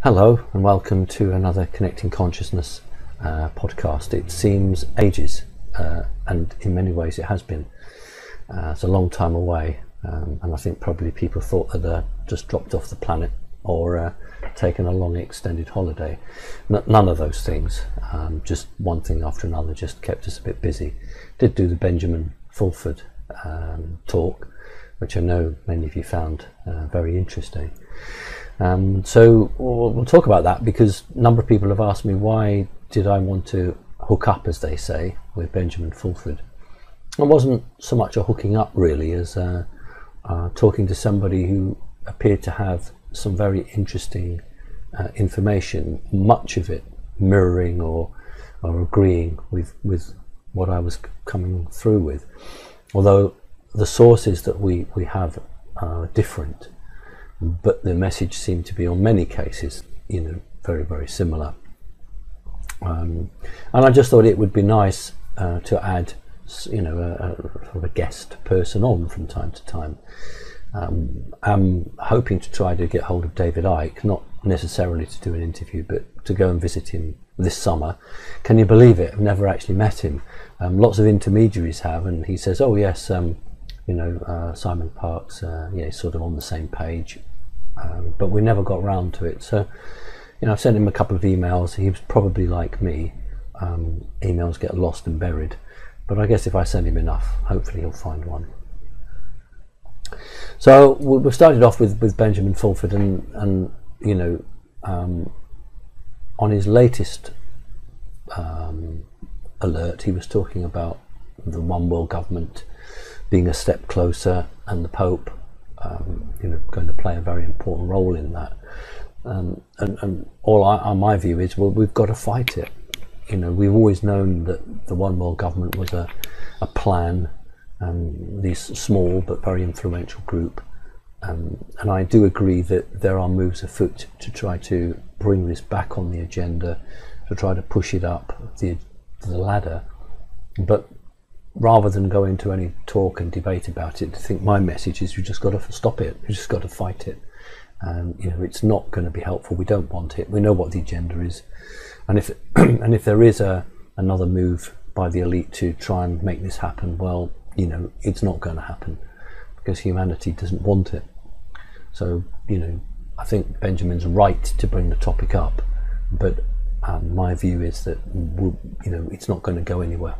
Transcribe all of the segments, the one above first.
Hello and welcome to another Connecting Consciousness podcast. It seems ages, and in many ways it has been. It's a long time away, and I think probably people thought that I just dropped off the planet or taken a long extended holiday. None of those things, just one thing after another just kept us a bit busy. Did do the Benjamin Fulford talk, which I know many of you found very interesting. So we'll talk about that because a number of people have asked me why did I want to hook up, as they say, with Benjamin Fulford. It wasn't so much a hooking up really as talking to somebody who appeared to have some very interesting information, much of it mirroring or agreeing with what I was coming through with, although the sources that we have are different, but the message seemed to be, on many cases, very, very similar. And I just thought it would be nice to add, a guest person on from time to time. I'm hoping to try to get hold of David Icke, not necessarily to do an interview, but to go and visit him this summer. Can you believe it? I've never actually met him. Lots of intermediaries have, and he says, oh yes, Simon Parkes, he's sort of on the same page, but we never got round to it. So, I've sent him a couple of emails. He was probably like me. Emails get lost and buried, but I guess if I send him enough, hopefully he'll find one. So we started off with Benjamin Fulford, and on his latest alert, he was talking about the one world government being a step closer, and the Pope, going to play a very important role in that. And my view is, well, we've got to fight it. We've always known that the one world government was a plan, this small but very influential group. And I do agree that there are moves afoot to try to bring this back on the agenda, to try to push it up the ladder. But rather than go into any talk and debate about it, I think my message is we just got to stop it. We just got to fight it. It's not going to be helpful. We don't want it. We know what the agenda is, and if there is another move by the elite to try and make this happen, well, it's not going to happen because humanity doesn't want it. So I think Benjamin's right to bring the topic up, but my view is that it's not going to go anywhere.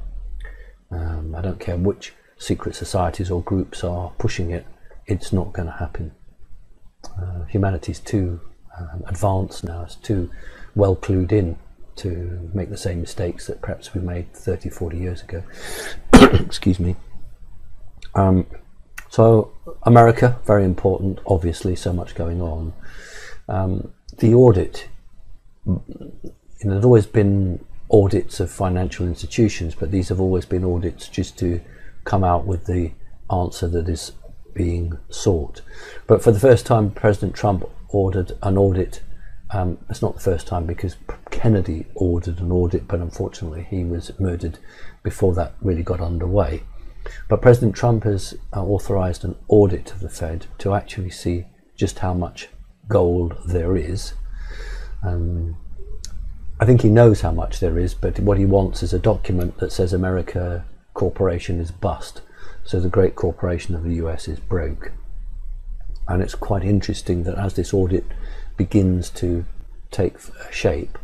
I don't care which secret societies or groups are pushing it, it's not going to happen. Humanity's too advanced now, it's too well clued in to make the same mistakes that perhaps we made 30, 40 years ago. Excuse me. So America, very important, obviously, so much going on. The audit, there's always been audits of financial institutions, but these have always been audits just to come out with the answer that is being sought. But for the first time, President Trump ordered an audit. It's not the first time, because Kennedy ordered an audit, but unfortunately he was murdered before that really got underway. But President Trump has authorized an audit of the Fed to actually see just how much gold there is. I think he knows how much there is, but what he wants is a document that says America Corporation is bust, so the great corporation of the US is broke. And it's quite interesting that as this audit begins to take shape,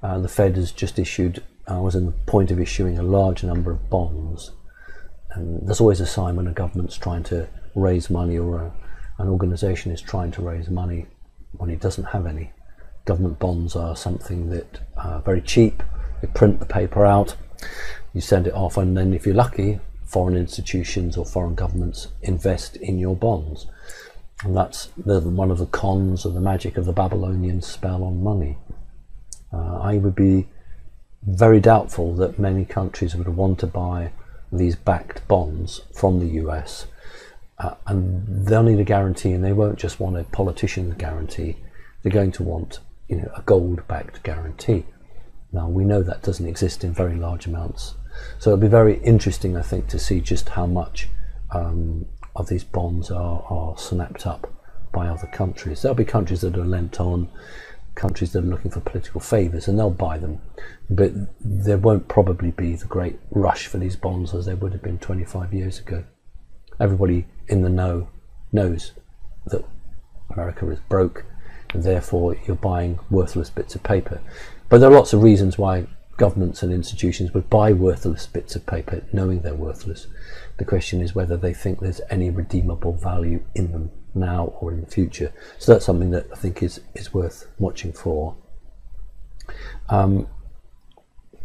the Fed has just issued, was on the point of issuing a large number of bonds. And there's always a sign when a government's trying to raise money, or an organisation is trying to raise money when it doesn't have any. Government bonds are something that are very cheap. You print the paper out, you send it off, and then if you're lucky, foreign institutions or foreign governments invest in your bonds. And that's one of the cons of the magic of the Babylonian spell on money. I would be very doubtful that many countries would want to buy these backed bonds from the US, and they'll need a guarantee, and they won't just want a politician's guarantee. They're going to want a gold-backed guarantee. Now, we know that doesn't exist in very large amounts, so it'll be very interesting, I think, to see just how much of these bonds are snapped up by other countries. There'll be countries that are lent on, countries that are looking for political favours, and they'll buy them, but there won't probably be the great rush for these bonds as there would have been 25 years ago. Everybody in the know knows that America is broke, and therefore you're buying worthless bits of paper. But there are lots of reasons why governments and institutions would buy worthless bits of paper knowing they're worthless. The question is whether they think there's any redeemable value in them now or in the future. So that's something that I think is worth watching for.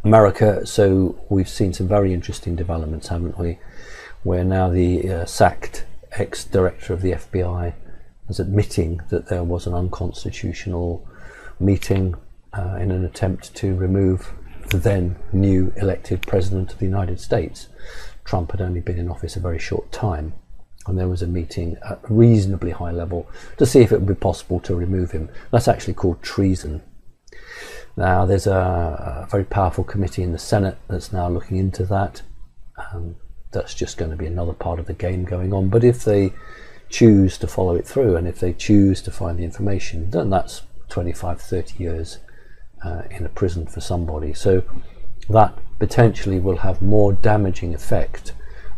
America, so we've seen some very interesting developments, haven't we? Where now the sacked ex-director of the FBI is admitting that there was an unconstitutional meeting in an attempt to remove the then new elected president of the United States. Trump had only been in office a very short time, and there was a meeting at a reasonably high level to see if it would be possible to remove him. That's actually called treason. Now there's a very powerful committee in the Senate that's now looking into that. That's just going to be another part of the game going on, but if they choose to follow it through and if they choose to find the information, then that's 25-30 years in a prison for somebody. So that potentially will have more damaging effect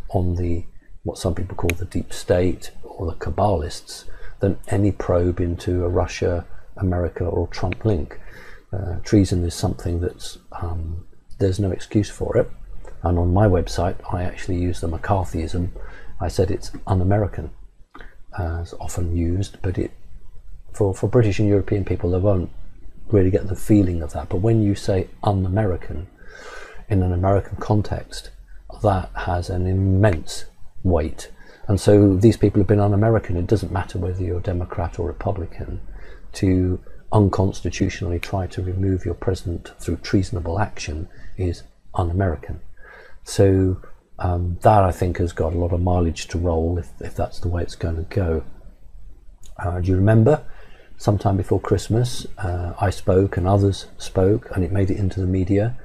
on the what some people call the deep state or the Kabbalists than any probe into a Russia, America or Trump link. Treason is something that's there's no excuse for it, and on my website I actually use the McCarthyism. I said it's un-American. It's often used, but it for British and European people, they won't really get the feeling of that. But when you say un-American in an American context, that has an immense weight. And so these people have been un-American. It doesn't matter whether you're Democrat or Republican. To unconstitutionally try to remove your president through treasonable action is un-American. So that I think has got a lot of mileage to roll if that's the way it's going to go. Do you remember sometime before Christmas I spoke and others spoke and it made it into the media,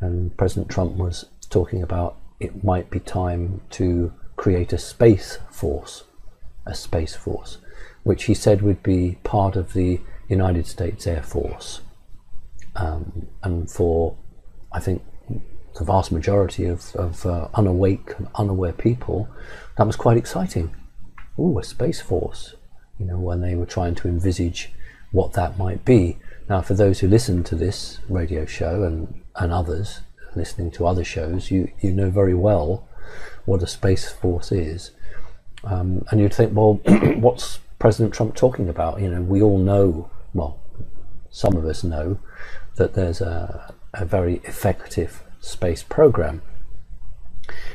and President Trump was talking about it might be time to create a space force, which he said would be part of the United States Air Force. And for, I think, the vast majority of unawake and unaware people, that was quite exciting. Ooh, a space force, you know, when they were trying to envisage what that might be. Now, for those who listen to this radio show and others listening to other shows, you know very well what a space force is. And you'd think, well, what's President Trump talking about? You know, we all know, well, some of us know that there's a very effective space program.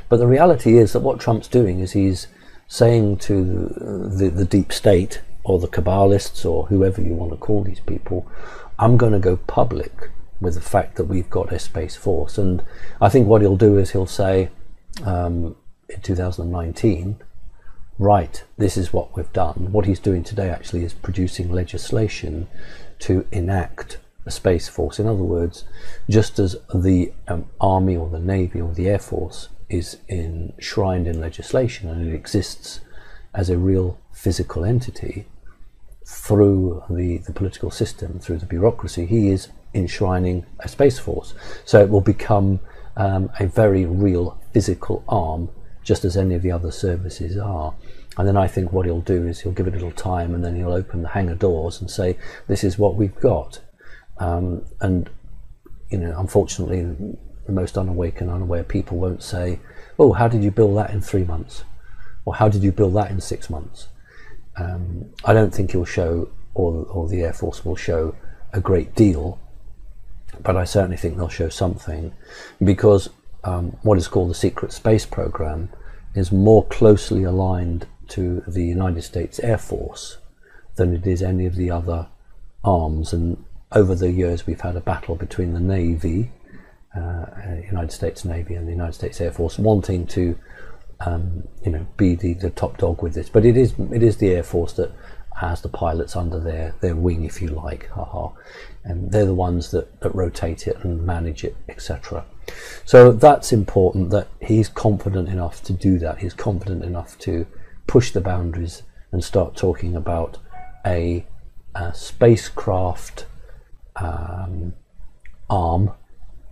But the reality is that what Trump's doing is he's saying to the deep state or the Kabbalists or whoever you want to call these people, I'm going to go public with the fact that we've got a space force. And I think what he'll do is he'll say in 2019, right, this is what we've done. What he's doing today actually is producing legislation to enact a space force. In other words, just as the Army or the Navy or the Air Force is enshrined in legislation and it exists as a real physical entity through the political system, through the bureaucracy, he is enshrining a space force. So it will become a very real physical arm, just as any of the other services are. And then I think what he'll do is he'll give it a little time, and then he'll open the hangar doors and say, this is what we've got. And you know, unfortunately, the most unawake and unaware people won't say, oh, how did you build that in 3 months? Or how did you build that in 6 months? I don't think he'll show, or the Air Force will show a great deal, but I certainly think they'll show something, because what is called the secret space program is more closely aligned to the United States Air Force than it is any of the other arms. And over the years we've had a battle between the Navy, United States Navy, and the United States Air Force, wanting to you know, be the top dog with this. But it is the Air Force that has the pilots under their wing, if you like, and they're the ones that rotate it and manage it, etc. So that's important, that he's confident enough to do that. He's confident enough to push the boundaries and start talking about a spacecraft arm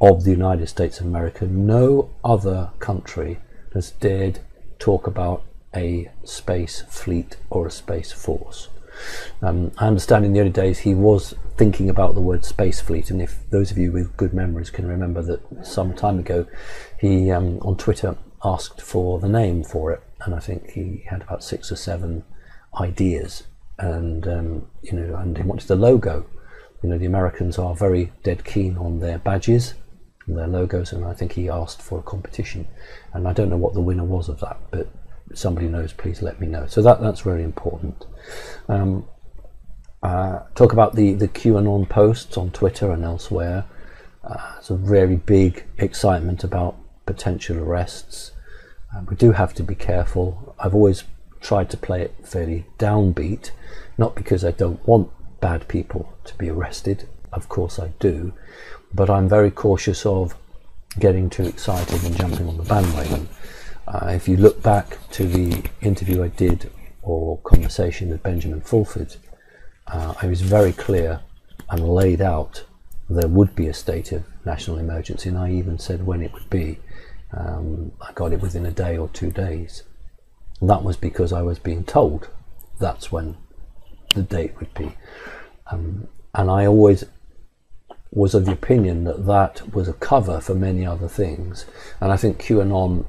of the United States of America. No other country has dared talk about a space fleet or a space force. I understand in the early days he was thinking about the word space fleet, and if those of you with good memories can remember that some time ago he on Twitter asked for the name for it, and I think he had about 6 or 7 ideas, and you know, and he wanted the logo. You know, the Americans are very dead keen on their badges and their logos, and I think he asked for a competition, and I don't know what the winner was of that, but somebody knows, please let me know. So that's very important. Talk about the QAnon posts on Twitter and elsewhere. It's a very big excitement about potential arrests. We do have to be careful. I've always tried to play it fairly downbeat, not because I don't want bad people to be arrested, of course I do, but I'm very cautious of getting too excited and jumping on the bandwagon. If you look back to the interview I did, or conversation with Benjamin Fulford, I was very clear and laid out there would be a state of national emergency, and I even said when it would be. I got it within a day or 2 days. And that was because I was being told that's when the date would be. And I always was of the opinion that that was a cover for many other things. And I think QAnon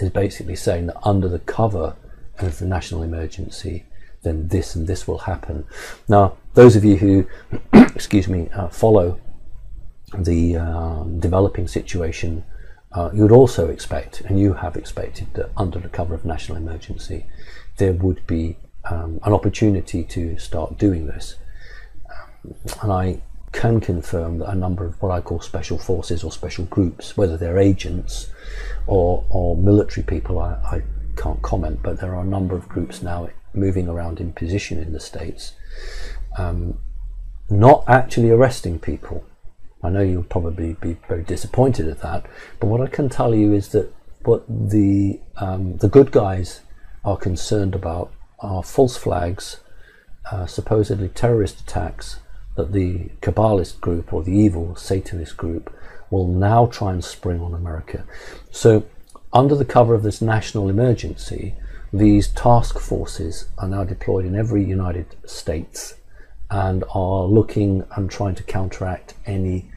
is basically saying that under the cover of the national emergency, then this and this will happen. Now, those of you who, excuse me, follow the developing situation, you would also expect, and you have expected, that under the cover of national emergency, there would be an opportunity to start doing this. And I can confirm that a number of what I call special forces or special groups, whether they're agents or military people, I can't comment, but there are a number of groups now moving around in position in the States, not actually arresting people. I know you'll probably be very disappointed at that, but what I can tell you is that what the good guys are concerned about are false flags, supposedly terrorist attacks that the Kabbalist group or the evil Satanist group will now try and spring on America. So under the cover of this national emergency, these task forces are now deployed in every United States and are looking and trying to counteract any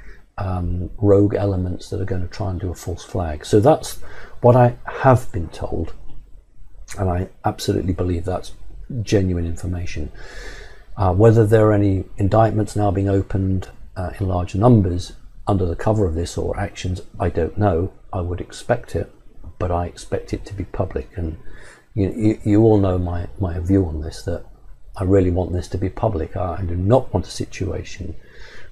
rogue elements that are going to try and do a false flag. So that's what I have been told, and I absolutely believe that's genuine information. Whether there are any indictments now being opened in large numbers under the cover of this, or actions, I don't know. I would expect it, but I expect it to be public. And you all know my view on this, that I really want this to be public. I do not want a situation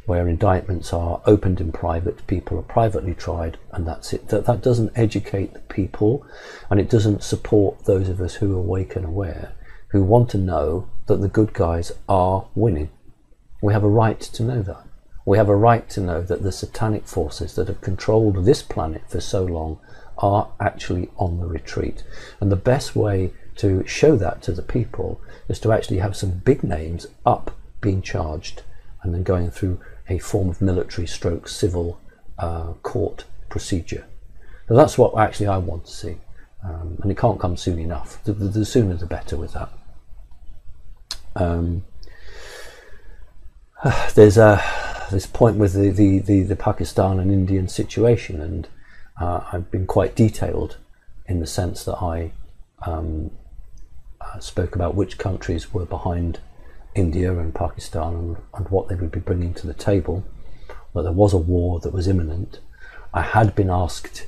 where indictments are opened in private, people are privately tried, and that's it. That doesn't educate the people, and it doesn't support those of us who are awake and aware, who want to know that the good guys are winning. We have a right to know that. We have a right to know that the satanic forces that have controlled this planet for so long are actually on the retreat. And the best way to show that to the people is to actually have some big names up being charged and then going through a form of military stroke civil court procedure. So that's what actually I want to see, and it can't come soon enough. The sooner the better with that. There's this point with the Pakistan and Indian situation, and I've been quite detailed in the sense that I spoke about which countries were behind India and Pakistan and what they would be bringing to the table, that there was a war that was imminent. I had been asked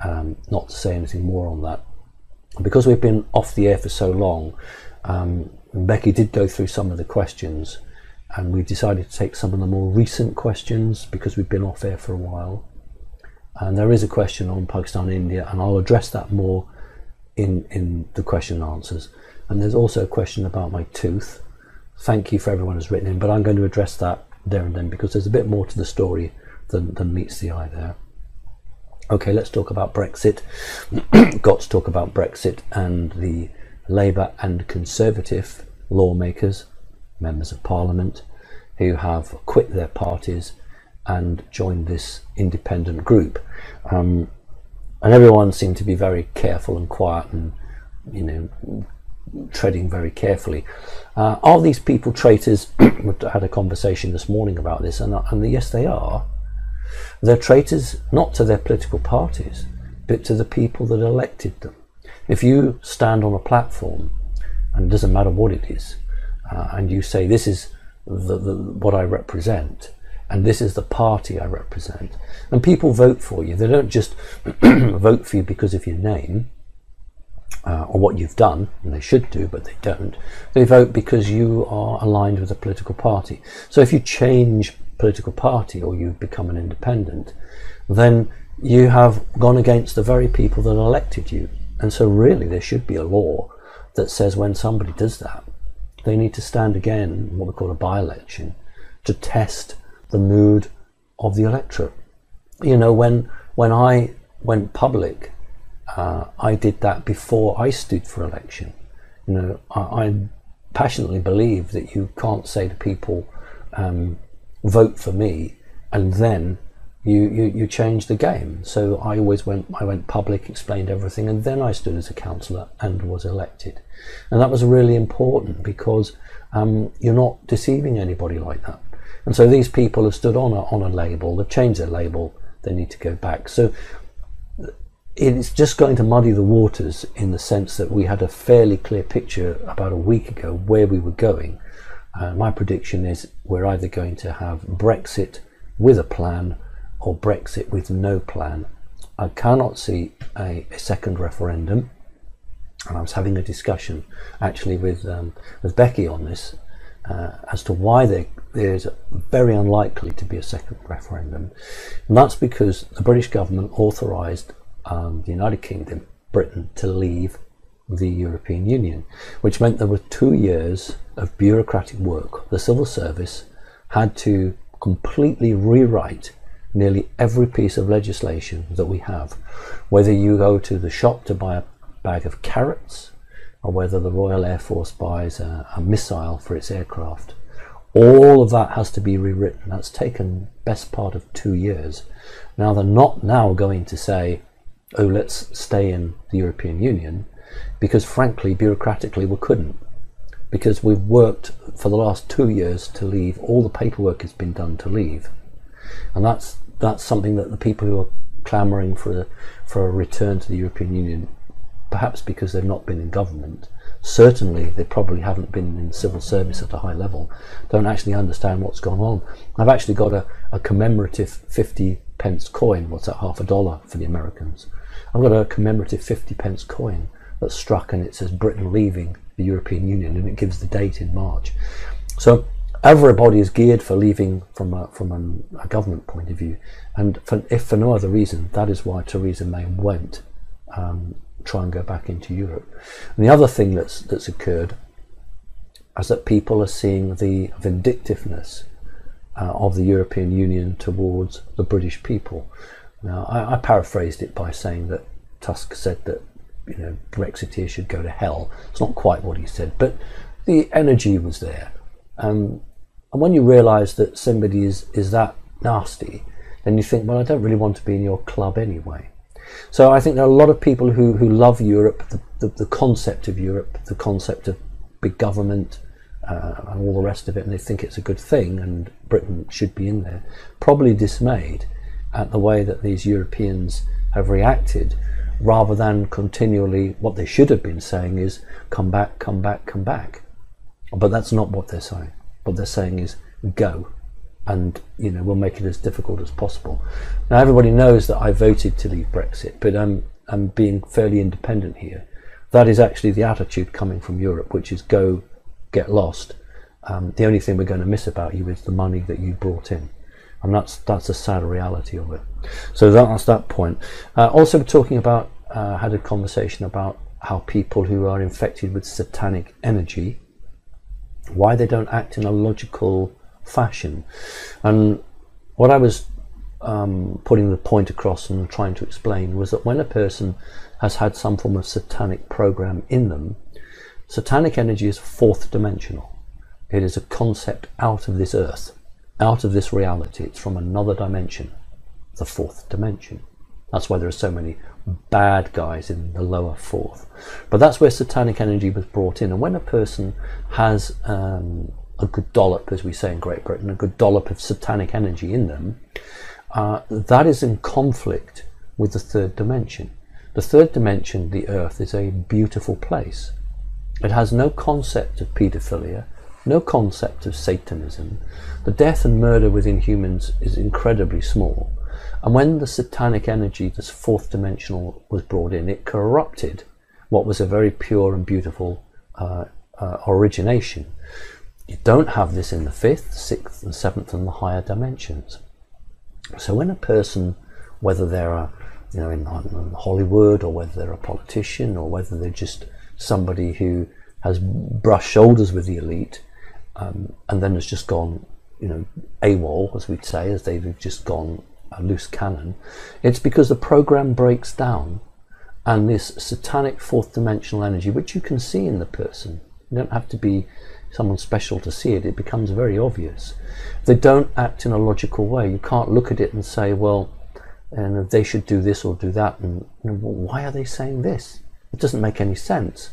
not to say anything more on that. Because we've been off the air for so long, Becky did go through some of the questions, and we decided to take some of the more recent questions because we've been off air for a while. And there is a question on Pakistan and India, and I'll address that more in the question and answers. And there's also a question about my tooth. Thank you for everyone who's written in, but I'm going to address that there and then because there's a bit more to the story than meets the eye there. Okay, let's talk about Brexit. Got to talk about Brexit and the Labour and Conservative lawmakers, members of Parliament, who have quit their parties and joined this independent group. And everyone seemed to be very careful and quiet and, you know, treading very carefully. Are these people traitors? We had a conversation this morning about this, and yes, they are. They're traitors not to their political parties, but to the people that elected them. If you stand on a platform, and it doesn't matter what it is, and you say, this is what I represent, and this is the party I represent, and people vote for you. They don't just vote for you because of your name or what you've done, and they should do, but they don't. They vote because you are aligned with a political party. So if you change political party or you become an independent, then you have gone against the very people that elected you. And so really there should be a law that says when somebody does that, they need to stand again in what we call a by-election to test the mood of the electorate. You know, when I went public, I did that before I stood for election. You know, I passionately believe that you can't say to people, vote for me, and then you change the game. So I went public, explained everything, and then I stood as a councillor and was elected. And that was really important because you're not deceiving anybody like that. And so these people have stood on a label, they've changed their label, they need to go back. So it's just going to muddy the waters in the sense that we had a fairly clear picture about a week ago where we were going. My prediction is we're either going to have Brexit with a plan or Brexit with no plan. I cannot see a second referendum, and I was having a discussion actually with Becky on this as to why there's very unlikely to be a second referendum. And that's because the British government authorised the United Kingdom, Britain, to leave the European Union, which meant there were 2 years of bureaucratic work. The civil service had to completely rewrite nearly every piece of legislation that we have, whether you go to the shop to buy a bag of carrots or whether the Royal Air Force buys a missile for its aircraft. All of that has to be rewritten. That's taken best part of 2 years. Now they're not now going to say, oh, let's stay in the European Union, because frankly, bureaucratically, we couldn't. Because we've worked for the last 2 years to leave. All the paperwork has been done to leave. And that's something that the people who are clamouring for a return to the European Union, perhaps because they've not been in government, certainly they probably haven't been in civil service at a high level, don't actually understand what's gone on. I've actually got a commemorative 50p coin. What's that, $half for the Americans? I've got a commemorative 50p coin that's struck, and it says Britain leaving the European Union, and it gives the date in March. So everybody is geared for leaving from a government point of view, and if for no other reason, that is why Theresa May won't try and go back into Europe. And the other thing that's occurred is that people are seeing the vindictiveness of the European Union towards the British people. Now, I paraphrased it by saying that Tusk said that, you know, Brexiteers should go to hell. It's not quite what he said, but the energy was there. And when you realise that somebody is that nasty, then you think, well, I don't really want to be in your club anyway. So I think there are a lot of people who love Europe, the concept of Europe, the concept of big government, and all the rest of it, and they think it's a good thing and Britain should be in there, probably dismayed at the way that these Europeans have reacted, rather than continually, what they should have been saying is, come back, come back, come back. But that's not what they're saying. What they're saying is, go, and, you know, we'll make it as difficult as possible. Now, everybody knows that I voted to leave Brexit, but I'm being fairly independent here. That is actually the attitude coming from Europe, which is go, get lost. The only thing we're going to miss about you is the money that you brought in. And that's a sad reality of it. So that's that point. Also talking about, had a conversation about how people who are infected with satanic energy, why they don't act in a logical fashion. And what I was putting the point across and trying to explain was that when a person has had some form of satanic program in them, satanic energy is fourth dimensional, It is a concept out of this earth, out of this reality. It's from another dimension, the fourth dimension. That's why there are so many bad guys in the lower fourth. But that's where satanic energy was brought in. And when a person has a good dollop, as we say in Great Britain, a good dollop of satanic energy in them, that is in conflict with the third dimension. The third dimension, the earth, is a beautiful place. It has no concept of paedophilia, no concept of Satanism. The death and murder within humans is incredibly small. And when the satanic energy, this fourth dimensional, was brought in, it corrupted what was a very pure and beautiful origination. You don't have this in the fifth, sixth and seventh and the higher dimensions. So when a person, whether they're in Hollywood, or whether they're a politician, or whether they're just somebody who has brushed shoulders with the elite, and then has just gone, AWOL, as we'd say, as they've just gone a loose cannon, it's because the program breaks down, and this satanic fourth dimensional energy, which you can see in the person, you don't have to be someone special to see it, it becomes very obvious. They don't act in a logical way. You can't look at it and say, well, and they should do this or do that, and why are they saying this? It doesn't make any sense.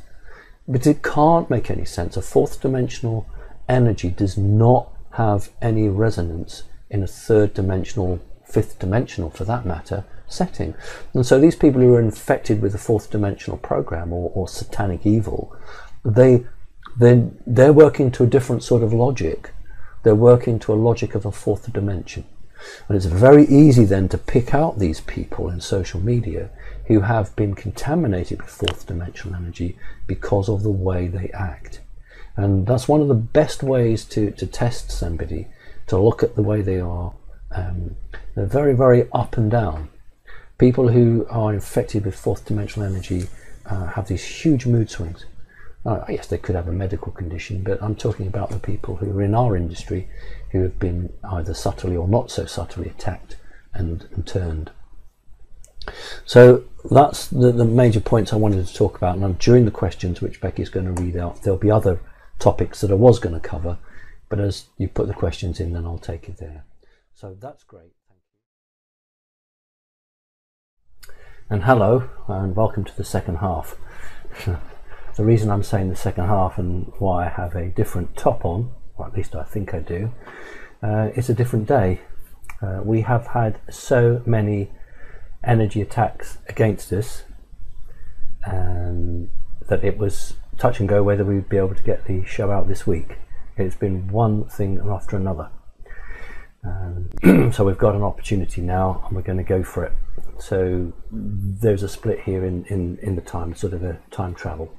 But it can't make any sense. A fourth dimensional energy does not have any resonance in a third dimensional, fifth dimensional for that matter, setting. And so these people who are infected with the fourth dimensional program, or satanic evil, they're working to a different sort of logic. They're working to a logic of a fourth dimension. And it's very easy then to pick out these people in social media who have been contaminated with fourth dimensional energy because of the way they act. And that's one of the best ways to test somebody, to look at the way they are. They're very, very up and down. People who are infected with fourth dimensional energy have these huge mood swings. Yes, they could have a medical condition, but I'm talking about the people who are in our industry who have been either subtly or not so subtly attacked and turned. So that's the major points I wanted to talk about, and during the questions, which Becky's going to read out, there'll be other topics that I was going to cover, but as you put the questions in, then I'll take it there. So that's great. Thank you. And hello, and welcome to the second half. The reason I'm saying the second half and why I have a different top on, or at least I think I do, it's a different day. We have had so many energy attacks against us that it was touch and go whether we'd be able to get the show out this week. It's been one thing after another. So we've got an opportunity now, and we're going to go for it. So there's a split here in the time, sort of a time travel.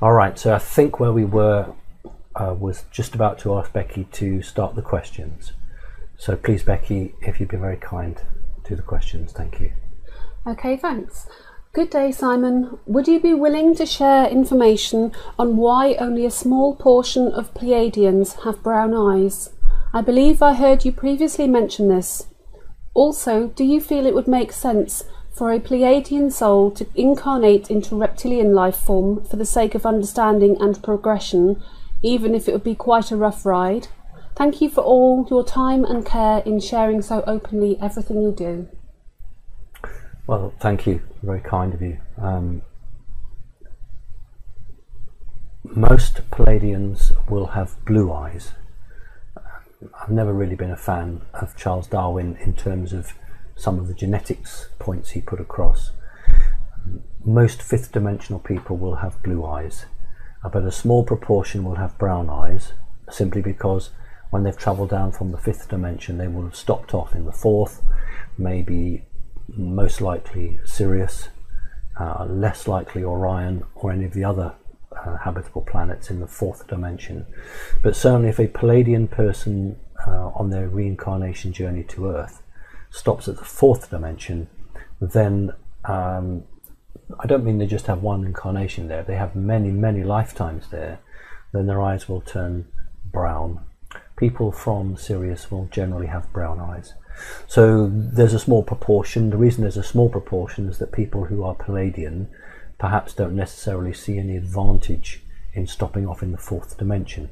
All right, so I think where we were was just about to ask Becky to start the questions. So please, Becky, if you'd be very kind, do the questions. Thank you. Okay, thanks. Good day, Simon. Would you be willing to share information on why only a small portion of Pleiadians have brown eyes? I believe I heard you previously mention this. Also, do you feel it would make sense for a Pleiadian soul to incarnate into reptilian life form for the sake of understanding and progression, even if it would be quite a rough ride? Thank you for all your time and care in sharing so openly everything you do. Well, thank you. Very kind of you. Most Pleiadians will have blue eyes. I've never really been a fan of Charles Darwin in terms of some of the genetics points he put across. Most fifth dimensional people will have blue eyes, but a small proportion will have brown eyes, simply because when they've travelled down from the fifth dimension, they will have stopped off in the fourth, maybe most likely Sirius, less likely Orion or any of the other habitable planets in the fourth dimension. But certainly if a Pleiadian person on their reincarnation journey to Earth stops at the fourth dimension, then I don't mean they just have one incarnation there. They have many lifetimes there. Then their eyes will turn brown. People from Sirius will generally have brown eyes. So there's a small proportion. The reason there's a small proportion is that people who are Pleiadian perhaps don't necessarily see any advantage in stopping off in the fourth dimension.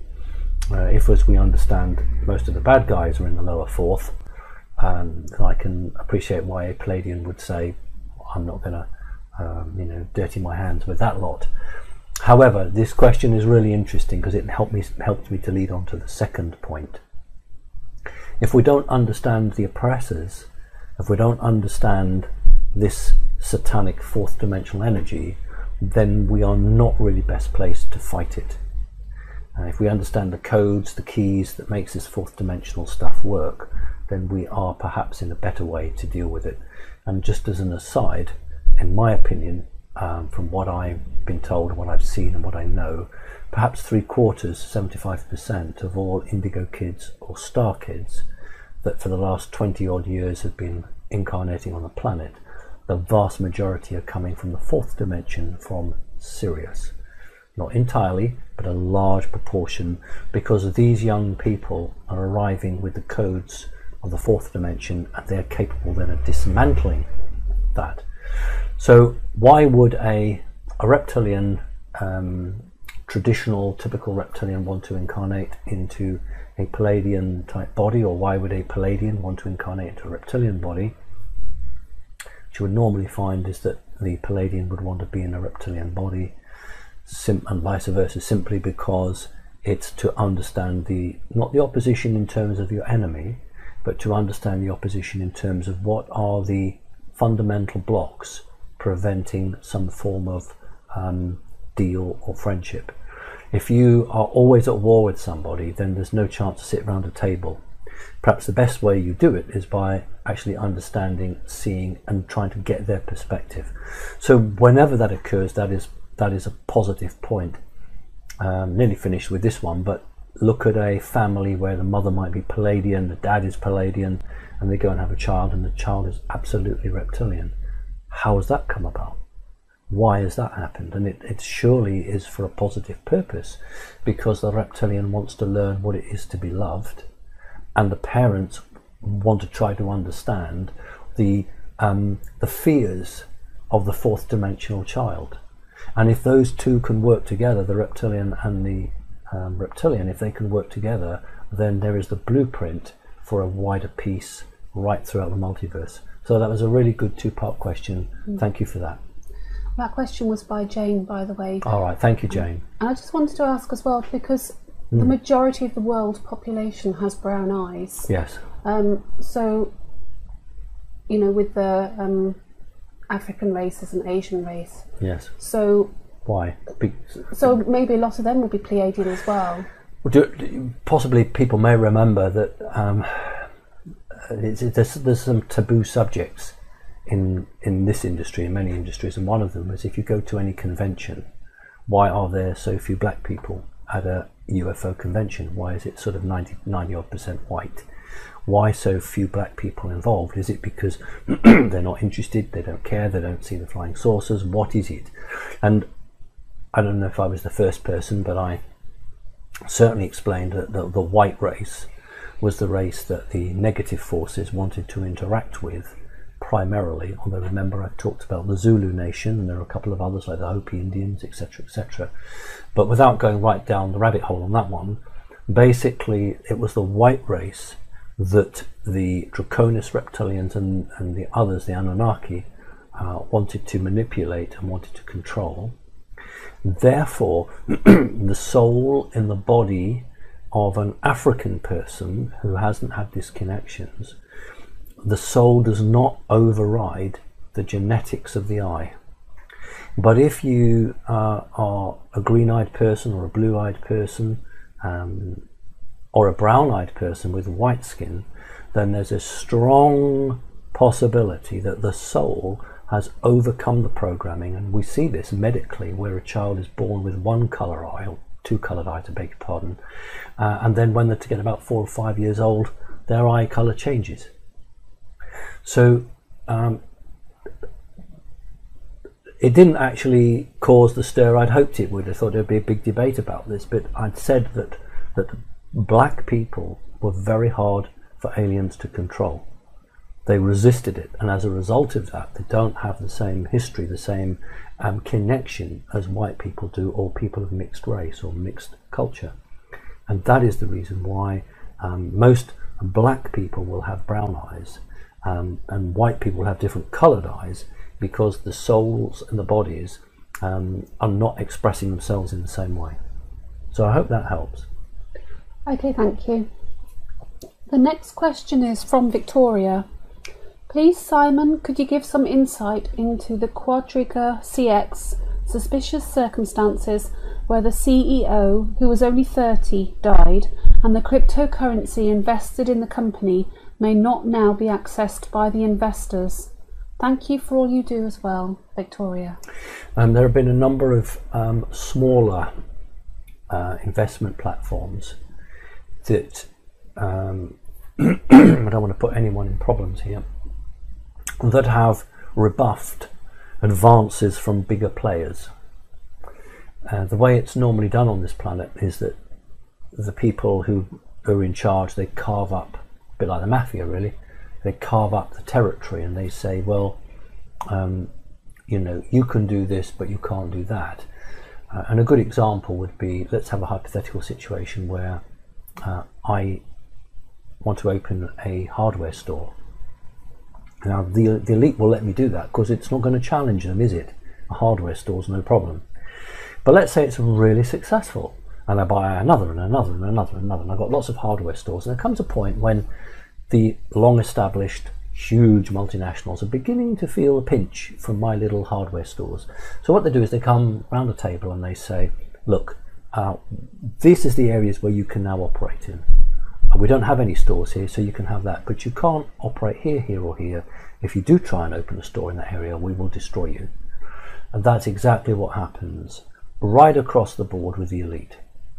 If, as we understand, most of the bad guys are in the lower fourth, then I can appreciate why a Pleiadian would say, I'm not going to dirty my hands with that lot. However, this question is really interesting because it helped me to lead on to the second point. If we don't understand the oppressors, if we don't understand this satanic fourth dimensional energy, then we are not really best placed to fight it. If we understand the codes, the keys that makes this fourth dimensional stuff work, then we are perhaps in a better way to deal with it. And just as an aside, in my opinion, from what I've been told, what I've seen and what I know, perhaps 3/4, 75% of all indigo kids or star kids that for the last 20 odd years have been incarnating on the planet, the vast majority are coming from the fourth dimension, from Sirius. Not entirely, but a large proportion, because these young people are arriving with the codes of the fourth dimension, and they're capable then of dismantling that. So why would a reptilian, traditional, typical reptilian, want to incarnate into a Pleiadian type body, or why would a Pleiadian want to incarnate into a reptilian body? What you would normally find is that the Pleiadian would want to be in a reptilian body, and vice versa, simply because it's to understand not the opposition in terms of your enemy, but to understand the opposition in terms of what are the fundamental blocks preventing some form of deal or friendship. If you are always at war with somebody, then there's no chance to sit around a table. Perhaps the best way you do it is by actually understanding, seeing, and trying to get their perspective. So whenever that occurs, that is a positive point. Nearly finished with this one, but look at a family where the mother might be Pleiadian, the dad is Pleiadian, and they go and have a child, and the child is absolutely reptilian. How has that come about? Why has that happened? And it surely is for a positive purpose, because the reptilian wants to learn what it is to be loved, and the parents want to try to understand the fears of the fourth dimensional child. And if those two can work together, the reptilian and the reptilian, if they can work together, then there is the blueprint for a wider peace right throughout the multiverse. So that was a really good two-part question. Thank you for that. That question was by Jane, by the way. All right, thank you, Jane. And I just wanted to ask as well, because the majority of the world population has brown eyes. Yes. So, with the African races and Asian race. Yes. So why? So maybe a lot of them will be Pleiadian as well. Possibly people may remember that there's some taboo subjects in this industry, in many industries, and one of them is if you go to any convention, why are there so few black people at a UFO convention? Why is it sort of 90% white? Why so few black people involved? Is it because they're not interested, they don't care, they don't see the flying saucers? What is it? And I don't know if I was the first person, but I certainly explained that the white race was the race that the negative forces wanted to interact with primarily. Although remember, I've talked about the Zulu nation, and there are a couple of others like the Hopi Indians, etc., etc. But without going right down the rabbit hole on that one, basically it was the white race that the Draconis reptilians and the others, the Anunnaki, wanted to manipulate and wanted to control. Therefore, the soul in the body of an African person who hasn't had these connections, the soul does not override the genetics of the eye. But if you are a green-eyed person or a blue-eyed person, or a brown-eyed person with white skin, then there's a strong possibility that the soul has overcome the programming. And we see this medically, where a child is born with one colour eye, or two coloured eyes, I beg your pardon, and then when they get about 4 or 5 years old, their eye colour changes. So it didn't actually cause the stir I'd hoped it would. I thought there'd be a big debate about this, but I'd said that black people were very hard for aliens to control. They resisted it, and as a result of that, they don't have the same history, the same connection as white people do, or people of mixed race or mixed culture. And that is the reason why most black people will have brown eyes, and white people have different coloured eyes, because the souls and the bodies are not expressing themselves in the same way. So I hope that helps. Okay, thank you. The next question is from Victoria. Please, Simon, could you give some insight into the Quadriga CX suspicious circumstances where the CEO, who was only 30, died, and the cryptocurrency invested in the company may not now be accessed by the investors? Thank you for all you do as well, Victoria. There have been a number of smaller investment platforms that I don't want to put anyone in problems here, that have rebuffed advances from bigger players. The way it's normally done on this planet is that the people who are in charge, they carve up, a bit like the mafia really, they carve up the territory and they say, well, you know, you can do this but you can't do that. And a good example would be, let's have a hypothetical situation where I want to open a hardware store. Now the elite will let me do that because it's not going to challenge them, is it? A hardware store's no problem. But let's say it's really successful and I buy another and another and another and another, and I've got lots of hardware stores, and there comes a point when the long established huge multinationals are beginning to feel a pinch from my little hardware stores. So what they do is they come round the table and they say, look, this is the areas where you can now operate in. We don't have any stores here, so you can have that, but you can't operate here, here or here. If you do try and open a store in that area, we will destroy you. And that's exactly what happens right across the board with the elite.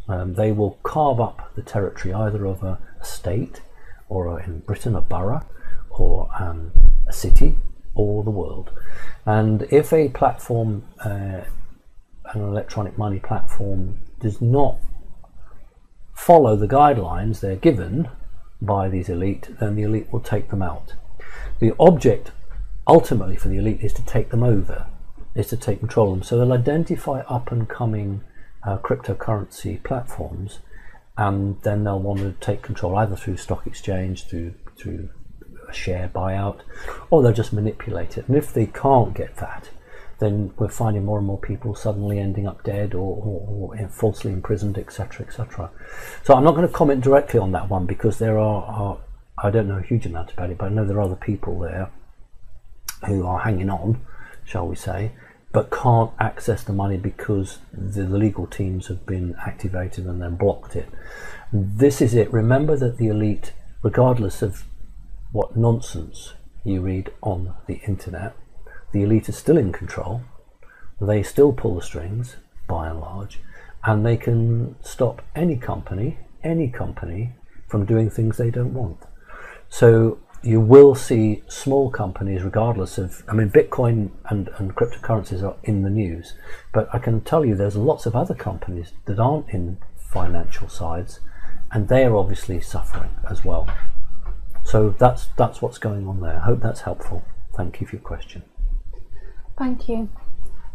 They will carve up the territory either of a state, or in Britain a borough, or a city, or the world. And if a platform, an electronic money platform, does not follow the guidelines they're given by these elite, then the elite will take them out. The object ultimately for the elite is to take them over, is to take control of them. So they'll identify up and coming cryptocurrency platforms, and then they'll want to take control either through stock exchange, through a share buyout, or they'll just manipulate it. And if they can't get that, then we're finding more and more people suddenly ending up dead or falsely imprisoned, etc., etc. So I'm not going to comment directly on that one, because there are I don't know a huge amount about it, but I know there are other people there who are hanging on, shall we say, but can't access the money because the legal teams have been activated and then blocked it. This is it. Remember that the elite, regardless of what nonsense you read on the internet, the elite is still in control. They still pull the strings, by and large, and they can stop any company from doing things they don't want. So you will see small companies, regardless of, I mean, Bitcoin and cryptocurrencies are in the news, but I can tell you there's lots of other companies that aren't in financial sides, and they are obviously suffering as well. So that's what's going on there. I hope that's helpful. Thank you for your question. Thank you.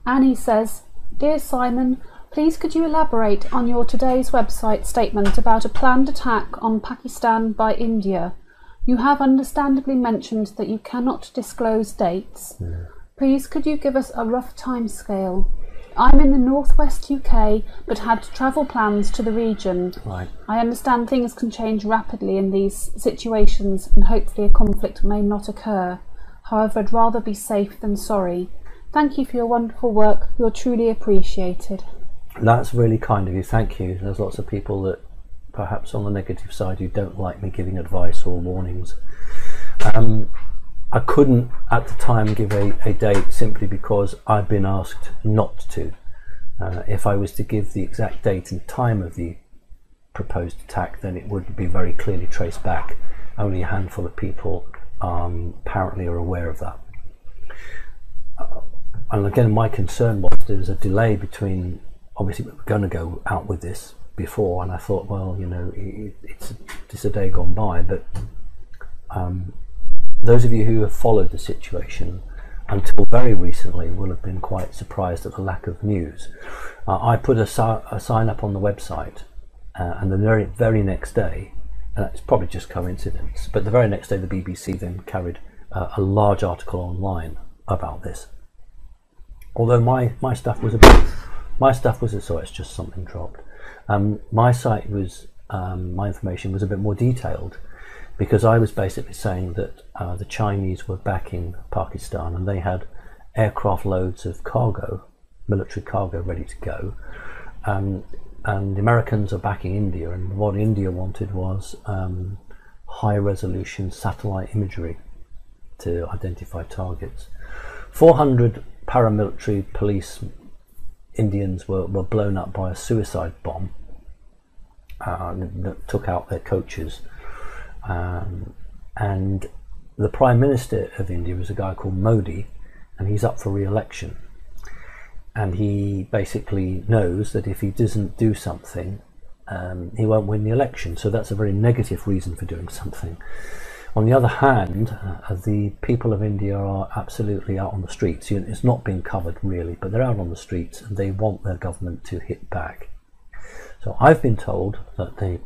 Annie says, Dear Simon, please could you elaborate on your today's website statement about a planned attack on Pakistan by India? You have understandably mentioned that you cannot disclose dates. Yeah. Please could you give us a rough timescale? I'm in the northwest UK but had travel plans to the region. Right. I understand things can change rapidly in these situations and hopefully a conflict may not occur. However, I'd rather be safe than sorry. Thank you for your wonderful work. You're truly appreciated. That's really kind of you. Thank you. There's lots of people that perhaps on the negative side who don't like me giving advice or warnings. I couldn't at the time give a date simply because I've been asked not to. If I was to give the exact date and time of the proposed attack, then it would be very clearly traced back. Only a handful of people apparently are aware of that. And again, my concern was there was a delay between, obviously we were going to go out with this before, and I thought, well, you know, it's a day gone by, but those of you who have followed the situation until very recently will have been quite surprised at the lack of news. I put a sign up on the website and the very next day, it's probably just coincidence, but the very next day the BBC then carried a large article online about this. Although my stuff was sorry, it's just something dropped. My site was my information was a bit more detailed, because I was basically saying that the Chinese were backing Pakistan, and they had aircraft loads of cargo, military cargo, ready to go, and the Americans are backing India, and what India wanted was high resolution satellite imagery to identify targets. 400 paramilitary police Indians were blown up by a suicide bomb that took out their coaches, and the Prime Minister of India is a guy called Modi, and he's up for re-election, and he basically knows that if he doesn't do something, he won't win the election. So that's a very negative reason for doing something. On the other hand, the people of India are absolutely out on the streets. It's not being covered really, but they're out on the streets and they want their government to hit back. So I've been told that the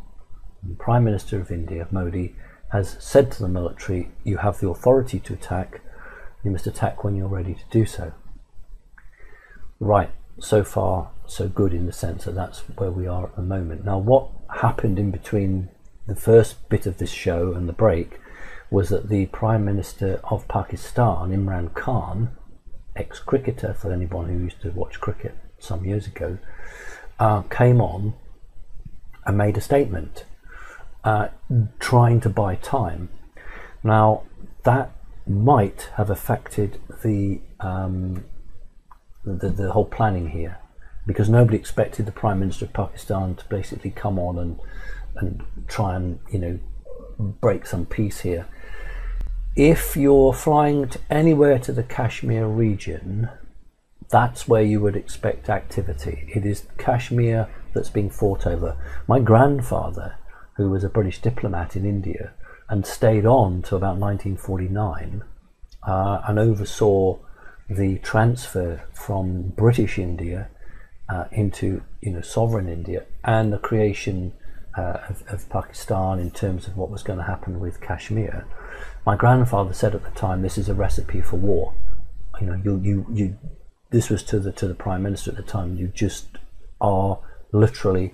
Prime Minister of India, Modi, has said to the military, you have the authority to attack, you must attack when you're ready to do so. Right, so far so good, in the sense that that's where we are at the moment. Now, what happened in between the first bit of this show and the break was that the Prime Minister of Pakistan, Imran Khan, ex-cricketer, for anyone who used to watch cricket some years ago, came on and made a statement trying to buy time. Now, that might have affected the whole planning here, because nobody expected the Prime Minister of Pakistan to basically come on and try and, you know, break some peace here. If you're flying to anywhere to the Kashmir region, that's where you would expect activity. It is Kashmir that's being fought over. My grandfather, who was a British diplomat in India and stayed on to about 1949 and oversaw the transfer from British India into, you know, sovereign India, and the creation of Pakistan in terms of what was going to happen with Kashmir. My grandfather said at the time, this is a recipe for war. You know, this was to the Prime Minister at the time, you just are literally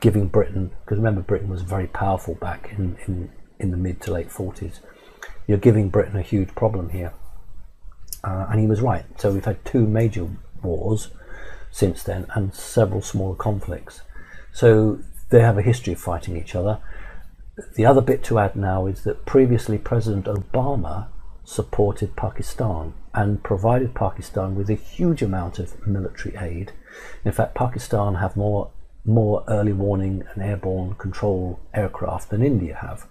giving Britain, because remember Britain was very powerful back in the mid to late 40s, you're giving Britain a huge problem here. And he was right. So we've had 2 major wars since then and several smaller conflicts. So they have a history of fighting each other. The other bit to add now is that previously President Obama supported Pakistan and provided Pakistan with a huge amount of military aid. In fact, Pakistan have more early warning and airborne control aircraft than India have.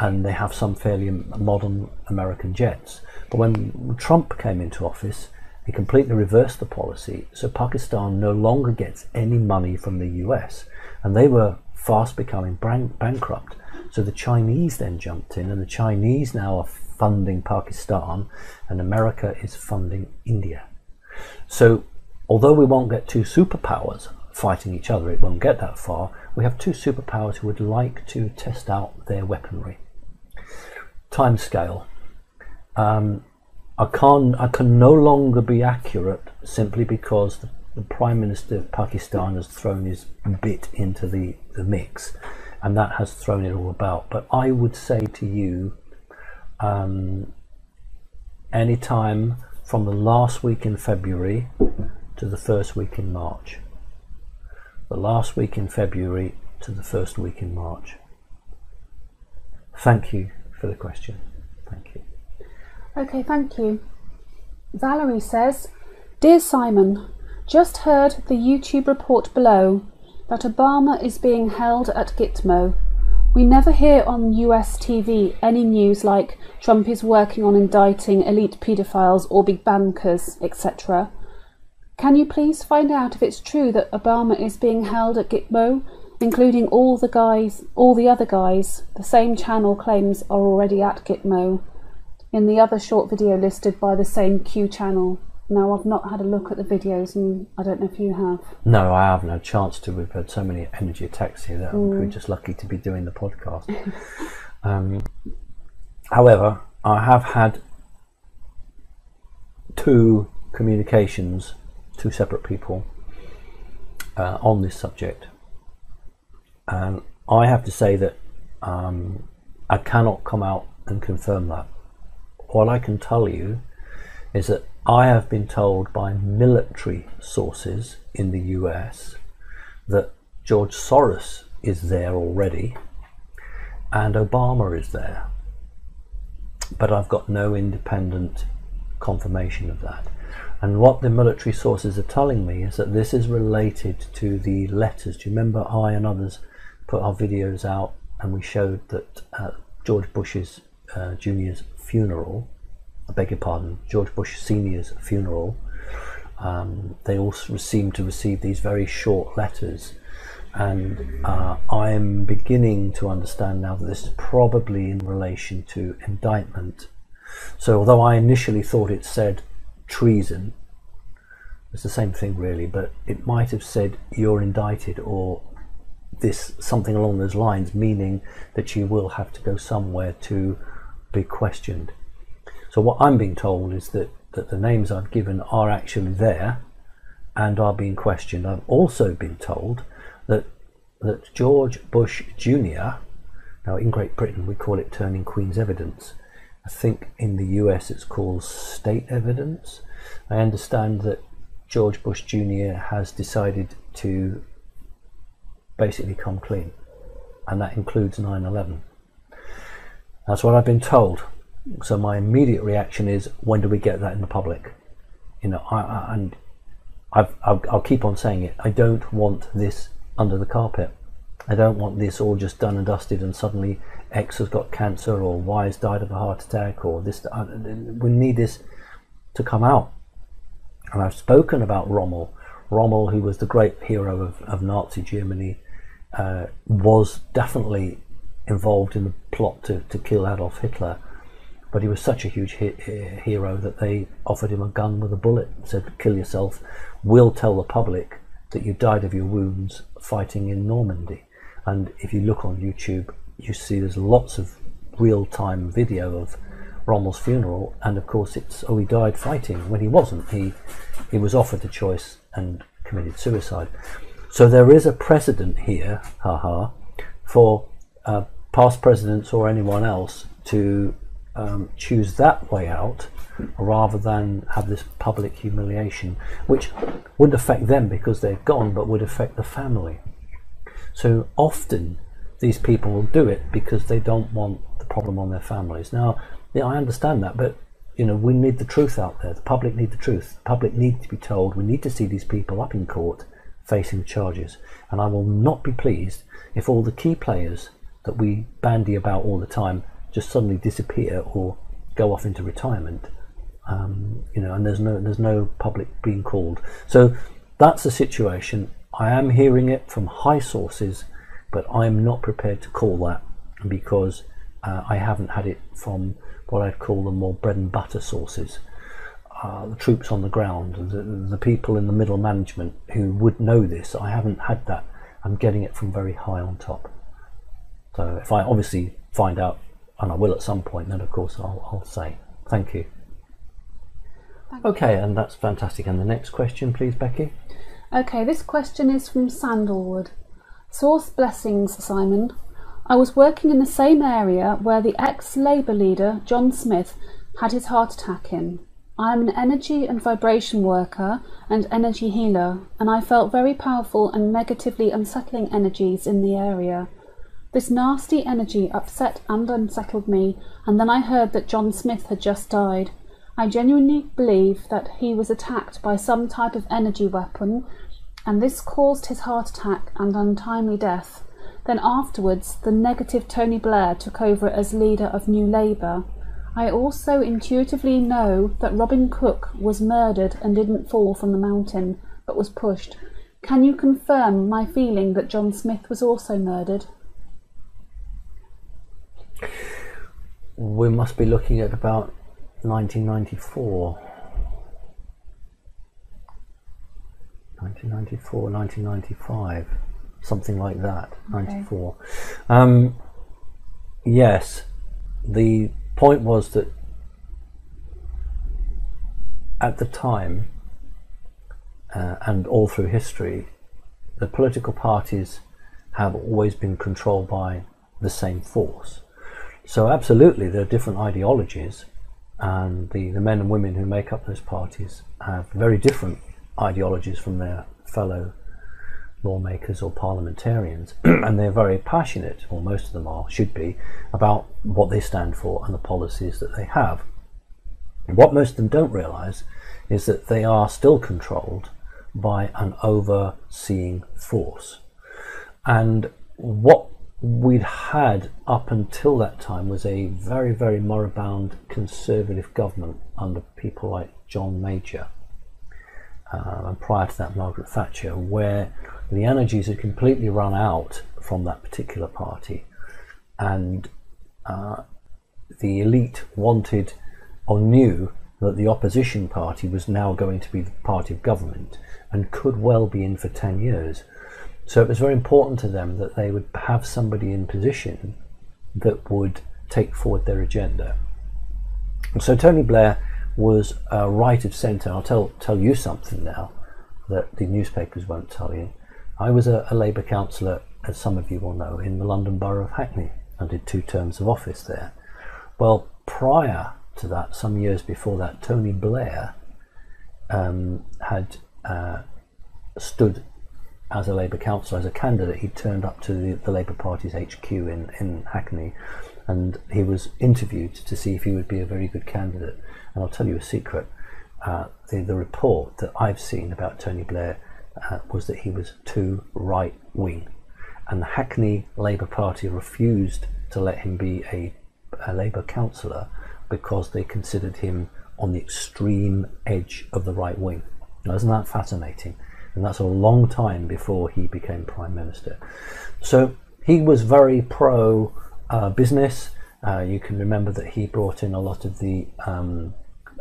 And they have some fairly modern American jets. But when Trump came into office, he completely reversed the policy. So Pakistan no longer gets any money from the US, and they were fast becoming bankrupt. So the Chinese then jumped in, and the Chinese now are funding Pakistan, and America is funding India. So although we won't get 2 superpowers fighting each other, it won't get that far, we have 2 superpowers who would like to test out their weaponry. Time scale. I can no longer be accurate simply because the Prime Minister of Pakistan has thrown his bit into the mix, and that has thrown it all about. But I would say to you, any time from the last week in February to the first week in March. The last week in February to the first week in March. Thank you for the question. Thank you. Okay, thank you. Valerie says, Dear Simon, just heard the YouTube report below that Obama is being held at Gitmo. We never hear on US TV any news like Trump is working on indicting elite paedophiles or big bankers, etc. Can you please find out if it's true that Obama is being held at Gitmo, including all the other guys the same channel claims are already at Gitmo, in the other short video listed by the same Q channel? No, I've not had a look at the videos, and I don't know if you have. No, I haven't had a chance to. We've had so many energy attacks here that we're just lucky to be doing the podcast. However, I have had two communications, two separate people on this subject, and I have to say that I cannot come out and confirm that. What I can tell you is that I have been told by military sources in the US that George Soros is there already and Obama is there, but I've got no independent confirmation of that. And what the military sources are telling me is that this is related to the letters. Do you remember I and others put our videos out and we showed that George Bush's Jr.'s funeral, I beg your pardon, George Bush Sr.'s funeral, they all seem to receive these very short letters, and I'm beginning to understand now that this is probably in relation to indictment. So although I initially thought it said treason, it's the same thing really, but it might have said you're indicted, or this something along those lines, meaning that you will have to go somewhere to be questioned. So what I'm being told is that the names I've given are actually there and are being questioned. I've also been told that George Bush Jr., now in Great Britain we call it turning Queen's evidence. I think in the US it's called state evidence. I understand that George Bush Jr. has decided to basically come clean, and that includes 9/11. That's what I've been told. So my immediate reaction is, when do we get that in the public? You know, I'll keep on saying it. I don't want this under the carpet. I don't want this all just done and dusted and suddenly X has got cancer or Y has died of a heart attack or this. We need this to come out. And I've spoken about Rommel. Rommel, who was the great hero of Nazi Germany, was definitely involved in the plot to kill Adolf Hitler. But he was such a huge hero that they offered him a gun with a bullet and said, kill yourself, we'll tell the public that you died of your wounds fighting in Normandy. And if you look on YouTube, you see there's lots of real-time video of Rommel's funeral, and of course it's, oh, he died fighting, when he wasn't. He was offered the choice and committed suicide. So there is a precedent here, for past presidents or anyone else to choose that way out rather than have this public humiliation, which wouldn't affect them because they're gone, but would affect the family. So often these people will do it because they don't want the problem on their families. Now, yeah, I understand that, but you know, we need the truth out there. The public need the truth. The public need to be told. We need to see these people up in court facing charges. And I will not be pleased if all the key players that we bandy about all the time just suddenly disappear or go off into retirement. You know, and there's no public being called. So that's the situation. I am hearing it from high sources, but I'm not prepared to call that because I haven't had it from what I'd call the more bread and butter sources. The troops on the ground, the people in the middle management who would know this. I haven't had that. I'm getting it from very high on top. So if I obviously find out, and I will at some point, then of course I'll say. Thank you. Okay, and that's fantastic. And the next question, please, Becky. Okay, this question is from Sandalwood. Source blessings, Simon. I was working in the same area where the ex-Labour leader, John Smith, had his heart attack in. I am an energy and vibration worker and energy healer, and I felt very powerful and negatively unsettling energies in the area. This nasty energy upset and unsettled me, and then I heard that John Smith had just died. I genuinely believe that he was attacked by some type of energy weapon, and this caused his heart attack and untimely death. Then afterwards, the negative Tony Blair took over as leader of New Labour. I also intuitively know that Robin Cook was murdered and didn't fall from the mountain, but was pushed. Can you confirm my feeling that John Smith was also murdered? We must be looking at about 1994. 1994, 1995, something like that. Okay. 94. Yes, the point was that at the time, and all through history, the political parties have always been controlled by the same force. So absolutely there are different ideologies, and the men and women who make up those parties have very different ideologies from their fellow lawmakers or parliamentarians, and they're very passionate, or most of them are, should be, about what they stand for and the policies that they have. And what most of them don't realise is that they are still controlled by an overseeing force. And what we'd had up until that time was a very, very moribund conservative government under people like John Major, and prior to that Margaret Thatcher, where the energies had completely run out from that particular party, and the elite wanted or knew that the opposition party was now going to be the party of government and could well be in for 10 years. So it was very important to them that they would have somebody in position that would take forward their agenda. And so Tony Blair was right of centre. I'll tell you something now that the newspapers won't tell you. I was a Labour councillor, as some of you will know, in the London Borough of Hackney. I did 2 terms of office there. Well, prior to that, some years before that, Tony Blair had stood as a Labour councillor, as a candidate. He turned up to the Labour Party's HQ in Hackney, and he was interviewed to see if he would be a very good candidate. And I'll tell you a secret, the report that I've seen about Tony Blair was that he was too right-wing, and the Hackney Labour Party refused to let him be a Labour councillor because they considered him on the extreme edge of the right wing. Now, isn't that fascinating? And that's a long time before he became Prime Minister. So he was very pro business. You can remember that he brought in a lot of the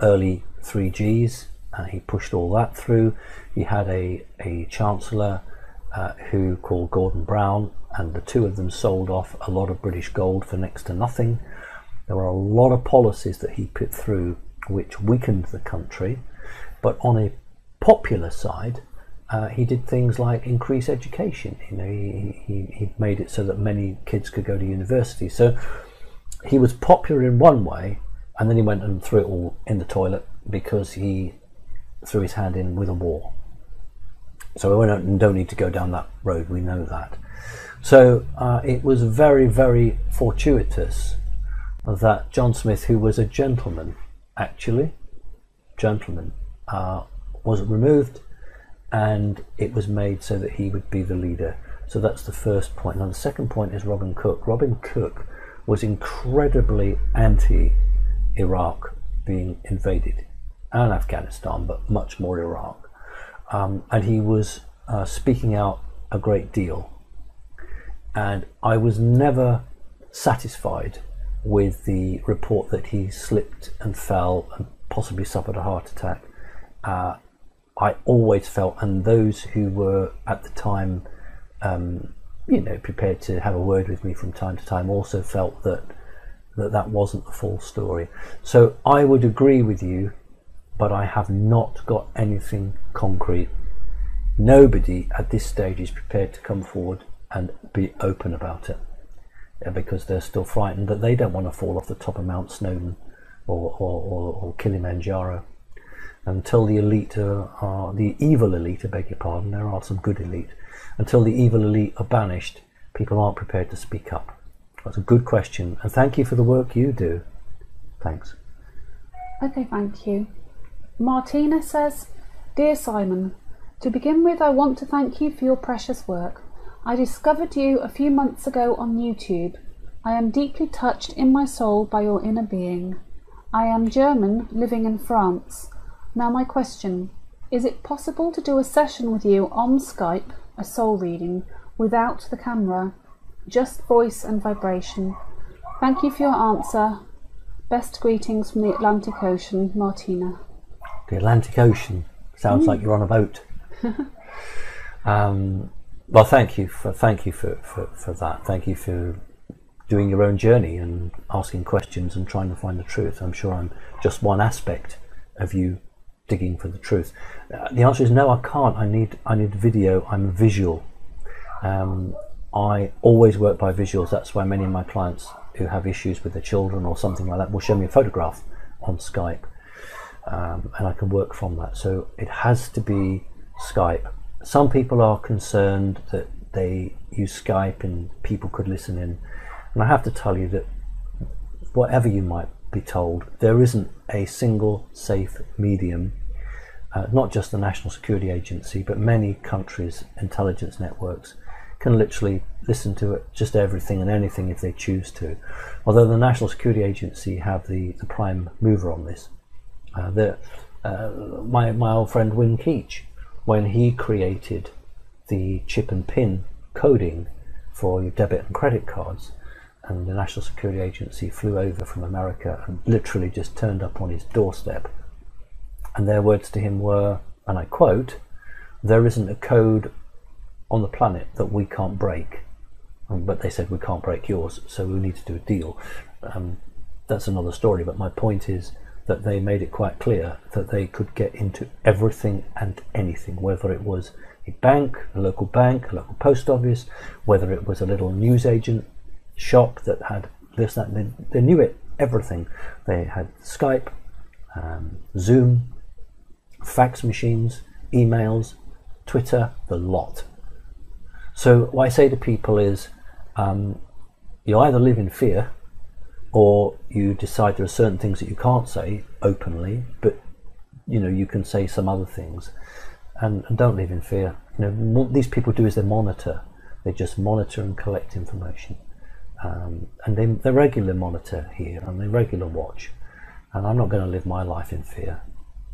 early 3Gs. He pushed all that through. He had a Chancellor who called Gordon Brown, and the two of them sold off a lot of British gold for next to nothing. There were a lot of policies that he put through which weakened the country, but on a popular side, he did things like increase education. You know, he made it so that many kids could go to university. So he was popular in one way, and then he went and threw it all in the toilet because he threw his hand in with a war. So we don't need to go down that road, we know that. So it was very, very fortuitous that John Smith, who was a gentleman, was removed, and it was made so that he would be the leader. So that's the first point. Now the second point is Robin Cook. Robin Cook was incredibly anti-Iraq being invaded, and Afghanistan, but much more Iraq. And he was speaking out a great deal. And I was never satisfied with the report that he slipped and fell and possibly suffered a heart attack. I always felt, and those who were at the time, prepared to have a word with me from time to time, also felt that wasn't the full story. So I would agree with you, but I have not got anything concrete. Nobody at this stage is prepared to come forward and be open about it, because they're still frightened that they don't want to fall off the top of Mount Snowdon or Kilimanjaro. Until the elite the evil elite, I beg your pardon, there are some good elite, until the evil elite are banished, people aren't prepared to speak up. That's a good question, and thank you for the work you do. Thanks. Okay, thank you. Martina says, Dear Simon, to begin with, I want to thank you for your precious work. I discovered you a few months ago on YouTube. I am deeply touched in my soul by your inner being. I am German, living in France. Now my question, is it possible to do a session with you on Skype, a soul reading, without the camera, just voice and vibration? Thank you for your answer. Best greetings from the Atlantic Ocean, Martina. The Atlantic Ocean sounds like you're on a boat. Well, thank you for that. Thank you for doing your own journey and asking questions and trying to find the truth. I'm sure I'm just one aspect of you digging for the truth. The answer is no, I can't. I need video. I'm visual. I always work by visuals. That's why many of my clients who have issues with their children or something like that will show me a photograph on Skype, and I can work from that. So it has to be Skype. Some people are concerned that they use Skype and people could listen in, and I have to tell you that whatever you might be told, there isn't a single safe medium, not just the National Security Agency, but many countries' intelligence networks can literally listen to it, just everything and anything if they choose to. Although the National Security Agency have the prime mover on this. My old friend Win Keach, when he created the chip and pin coding for your debit and credit cards, and the National Security Agency flew over from America and literally just turned up on his doorstep, and their words to him were, and I quote, "There isn't a code on the planet that we can't break." But they said, "We can't break yours, so we need to do a deal." That's another story, but my point is that they made it quite clear that they could get into everything and anything, whether it was a bank, a local post office, whether it was a little newsagent shop that had this, that, and they knew it, everything. They had Skype, Zoom, fax machines, emails, Twitter, the lot. So what I say to people is, you either live in fear, or you decide there are certain things that you can't say openly, but you can say some other things, and don't live in fear. What these people do is they monitor. They just monitor and collect information, and they regular monitor here and they regular watch. And I'm not going to live my life in fear.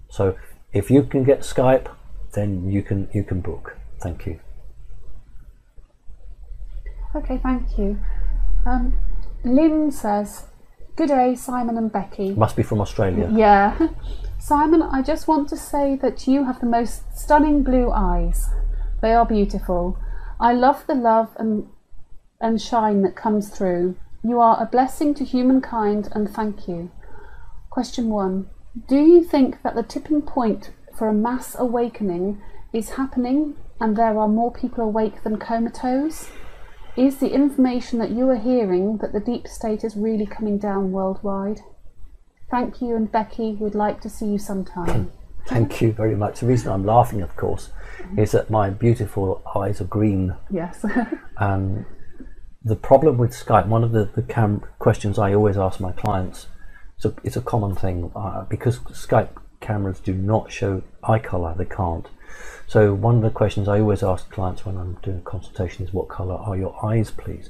So if you can get Skype, then you can book. Thank you. Okay, thank you. Lynn says, "Good day, Simon and Becky." Must be from Australia. Yeah. Simon, I just want to say that you have the most stunning blue eyes. They are beautiful. I love the love and shine that comes through. You are a blessing to humankind, and thank you. Question 1. Do you think that the tipping point for a mass awakening is happening and there are more people awake than comatose? Is the information that you are hearing that the deep state is really coming down worldwide? Thank you, and Becky would like to see you sometime. Thank you very much. The reason I'm laughing, of course, is that my beautiful eyes are green. Yes. The problem with Skype, one of the questions I always ask my clients, so it's a common thing, because Skype cameras do not show eye colour, they can't. So one of the questions I always ask clients when I'm doing a consultation is, what colour are your eyes, please?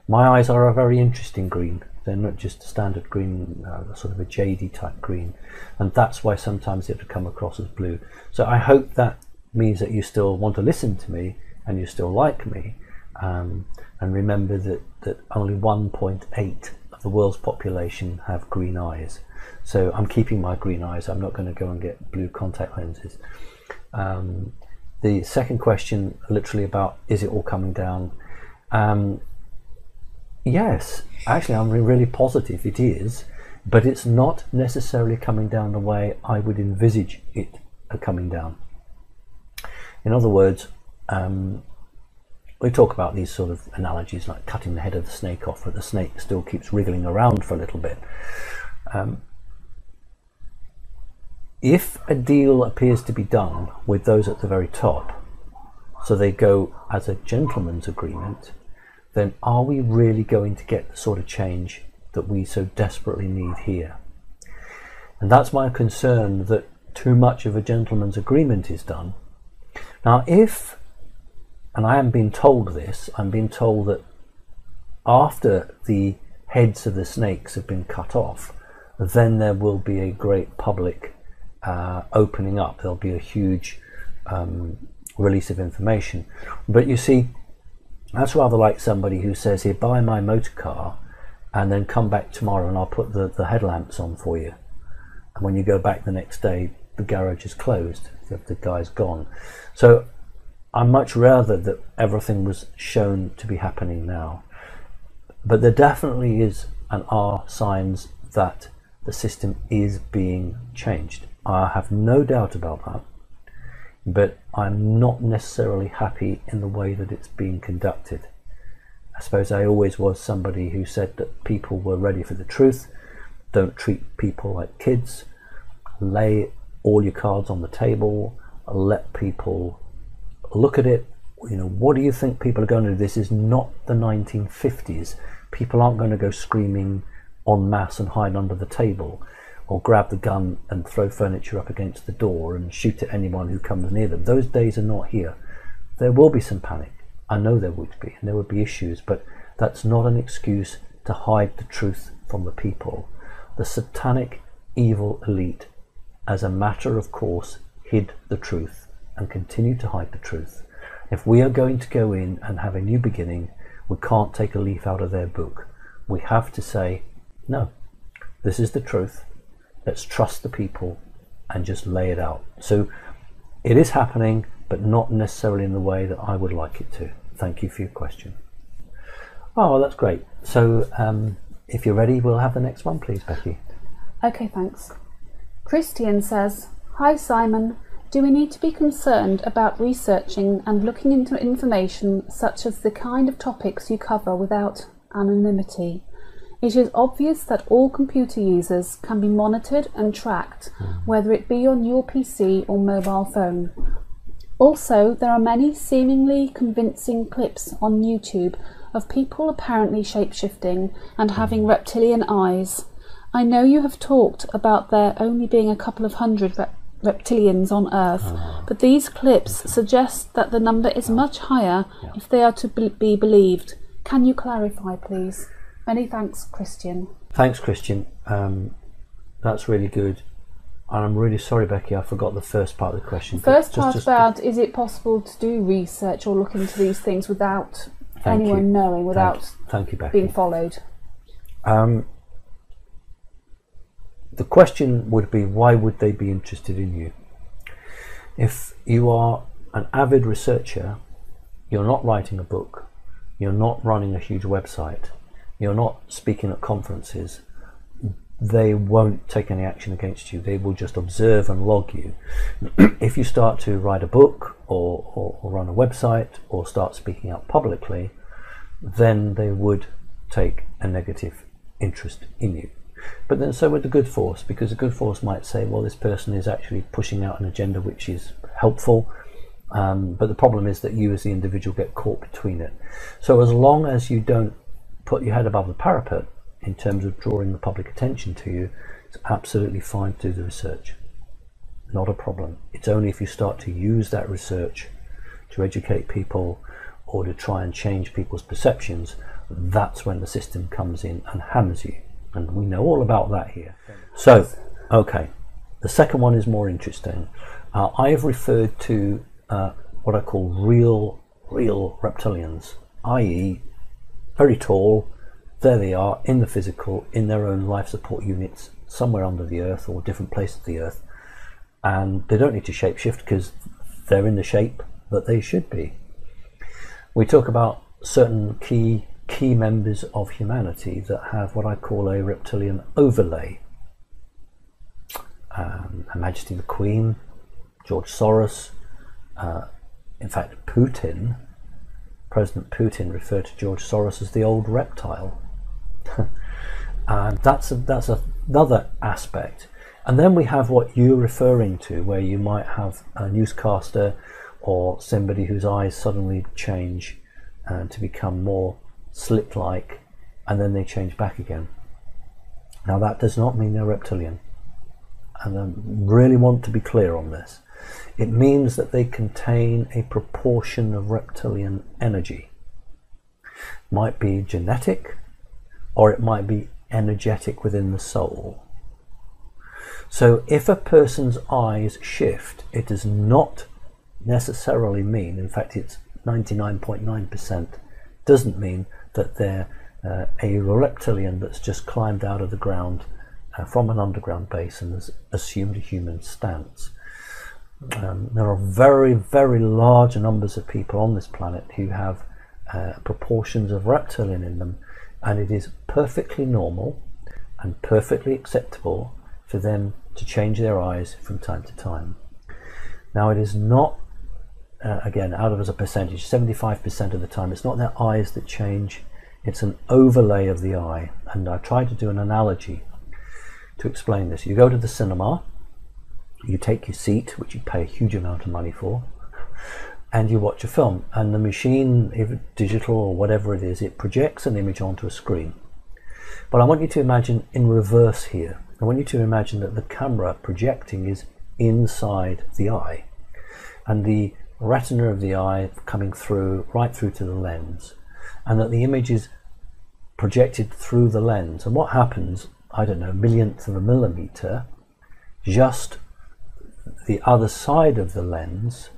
My eyes are a very interesting green. They're not just a standard green, sort of a jadey type green, and that's why sometimes they have to come across as blue. So I hope that means that you still want to listen to me and you still like me, and remember that only 1.8 of the world's population have green eyes. So I'm keeping my green eyes. I'm not going to go and get blue contact lenses. The second question, literally about, is it all coming down? Yes, actually I'm really positive it is, but it's not necessarily coming down the way I would envisage it coming down. In other words, we talk about these sort of analogies like cutting the head of the snake off, but the snake still keeps wriggling around for a little bit. If a deal appears to be done with those at the very top, so they go as a gentleman's agreement, then are we really going to get the sort of change that we so desperately need here? And that's my concern, that too much of a gentleman's agreement is done. Now if, and I am being told this, I'm being told that after the heads of the snakes have been cut off, then there will be a great public opening up. There'll be a huge release of information. But you see, that's rather like somebody who says, here, buy my motor car and then come back tomorrow and I'll put the headlamps on for you. And when you go back the next day, the garage is closed, the guy's gone. So I'd much rather that everything was shown to be happening now. But there definitely is and are signs that the system is being changed. I have no doubt about that. But I'm not necessarily happy in the way that it's being conducted. I suppose I always was somebody who said that people were ready for the truth. Don't treat people like kids. Lay all your cards on the table. Let people look at it. You know, what do you think people are going to do? This is not the 1950s. People aren't going to go screaming en masse and hide under the table, or grab the gun and throw furniture up against the door and shoot at anyone who comes near them. Those days are not here. There will be some panic. I know there would be, and there would be issues, but that's not an excuse to hide the truth from the people. The satanic evil elite, as a matter of course, hid the truth and continue to hide the truth. If we are going to go in and have a new beginning, we can't take a leaf out of their book. We have to say, no, this is the truth. Let's trust the people and just lay it out. So it is happening, but not necessarily in the way that I would like it to. Thank you for your question. Oh, well, that's great. So if you're ready, we'll have the next one, please, Becky. Okay, thanks. Christian says, "Hi Simon, do we need to be concerned about researching and looking into information such as the kind of topics you cover without anonymity? It is obvious that all computer users can be monitored and tracked, whether it be on your PC or mobile phone. Also, there are many seemingly convincing clips on YouTube of people apparently shapeshifting and having reptilian eyes. I know you have talked about there only being a couple of hundred reptilians on Earth, but these clips suggest that the number is much higher if they are to be believed. Can you clarify, please? Many thanks, Christian." Thanks, Christian. That's really good. And I'm really sorry, Becky, I forgot the first part of the question. First part about, is it possible to do research or look into these things without anyone knowing, without thank you, Becky. being followed? The question would be, why would they be interested in you? If you are an avid researcher, you're not writing a book, you're not running a huge website, you're not speaking at conferences, they won't take any action against you. They will just observe and log you. If you start to write a book or run a website or start speaking out publicly, then they would take a negative interest in you. But then so would the good force, because the good force might say, well, this person is actually pushing out an agenda which is helpful, but the problem is that you as the individual get caught between it. So as long as you don't put your head above the parapet in terms of drawing the public attention to you, it's absolutely fine to do the research. Not a problem. It's only if you start to use that research to educate people or to try and change people's perceptions, that's when the system comes in and hammers you. And we know all about that here. So, okay, the second one is more interesting. I have referred to what I call real reptilians, i.e. very tall. There they are in the physical, in their own life support units, somewhere under the earth or different place of the earth. And they don't need to shapeshift because they're in the shape that they should be. We talk about certain key members of humanity that have what I call a reptilian overlay. Her Majesty the Queen, George Soros, in fact Putin, President Putin referred to George Soros as the old reptile. And that's another aspect. And then we have what you're referring to, where you might have a newscaster or somebody whose eyes suddenly change to become more slit-like, and then they change back again. Now that does not mean they're reptilian, and I really want to be clear on this. It means that they contain a proportion of reptilian energy. It might be genetic, or it might be energetic within the soul. So if a person's eyes shift, it does not necessarily mean, in fact it's 99.9%, doesn't mean that they're a reptilian that's just climbed out of the ground from an underground base and has assumed a human stance. There are very, very large numbers of people on this planet who have proportions of reptilian in them, and it is perfectly normal and perfectly acceptable for them to change their eyes from time to time. Now, it is not, again, out of as a percentage, 75% of the time, it's not their eyes that change, it's an overlay of the eye. And I try to do an analogy to explain this. You go to the cinema, you take your seat, which you pay a huge amount of money for, and you watch a film, and the machine, if it's digital or whatever it is, it projects an image onto a screen. But I want you to imagine in reverse here. I want you to imagine that the camera projecting is inside the eye, and the retina of the eye coming through, right through to the lens, and that the image is projected through the lens. And what happens, I don't know, millionth of a millimeter, just the other side of the lens,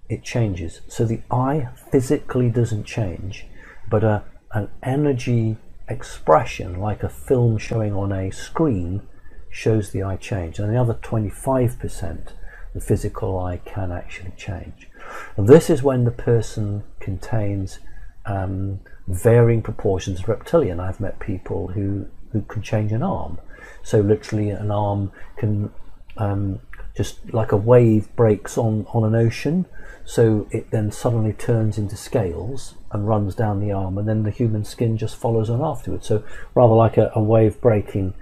it changes. So the eye physically doesn't change, but an energy expression, like a film showing on a screen, shows the eye change. And the other 25%, the physical eye can actually change. And this is when the person contains varying proportions of reptilian. I've met people who can change an arm. So literally an arm can, just like a wave breaks on an ocean, so it then suddenly turns into scales and runs down the arm, and then the human skin just follows on afterwards. So rather like a wave breaking,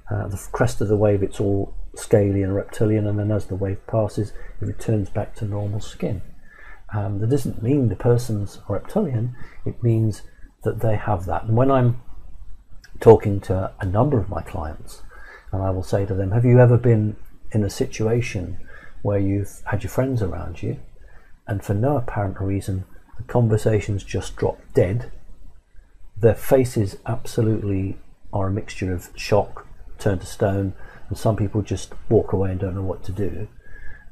the crest of the wave, it's all scaly and reptilian, and then as the wave passes, it returns back to normal skin. That doesn't mean the person's reptilian, it means that they have that. And when I'm talking to a number of my clients, and I will say to them, have you ever been in a situation where you've had your friends around you, and for no apparent reason the conversations just drop dead, their faces absolutely are a mixture of shock, turn to stone, and some people just walk away and don't know what to do,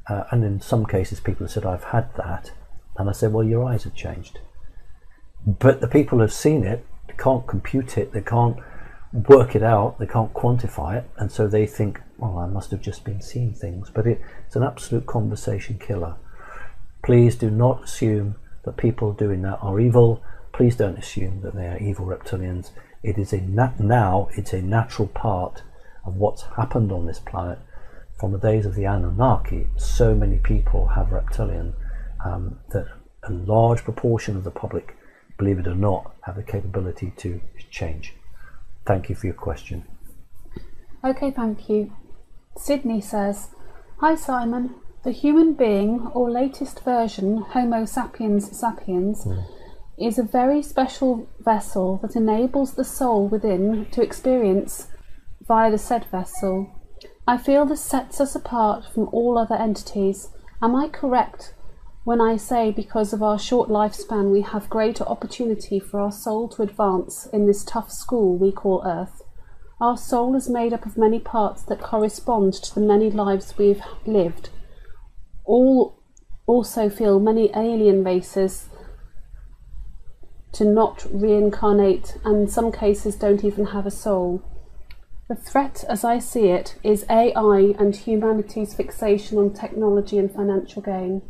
and in some cases people have said, I've had that, and I said, well, your eyes have changed. But the people have seen it, they can't compute it, they can't work it out, they can't quantify it, and so they think, well, I must have just been seeing things. But it's an absolute conversation killer. Please do not assume that people doing that are evil. Please don't assume that they are evil reptilians. It is now it's a natural part of what's happened on this planet from the days of the Anunnaki. So many people have reptilian that a large proportion of the public, believe it or not, have the capability to change. Thank you for your question. Okay, thank you. Sydney says, hi Simon, the human being, or latest version, Homo sapiens sapiens, is a very special vessel that enables the soul within to experience via the said vessel. I feel this sets us apart from all other entities. Am I correct when I say because of our short lifespan we have greater opportunity for our soul to advance in this tough school we call Earth? Our soul is made up of many parts that correspond to the many lives we've lived. All also feel many alien races to not reincarnate, and in some cases don't even have a soul. The threat, as I see it, is AI and humanity's fixation on technology and financial gain.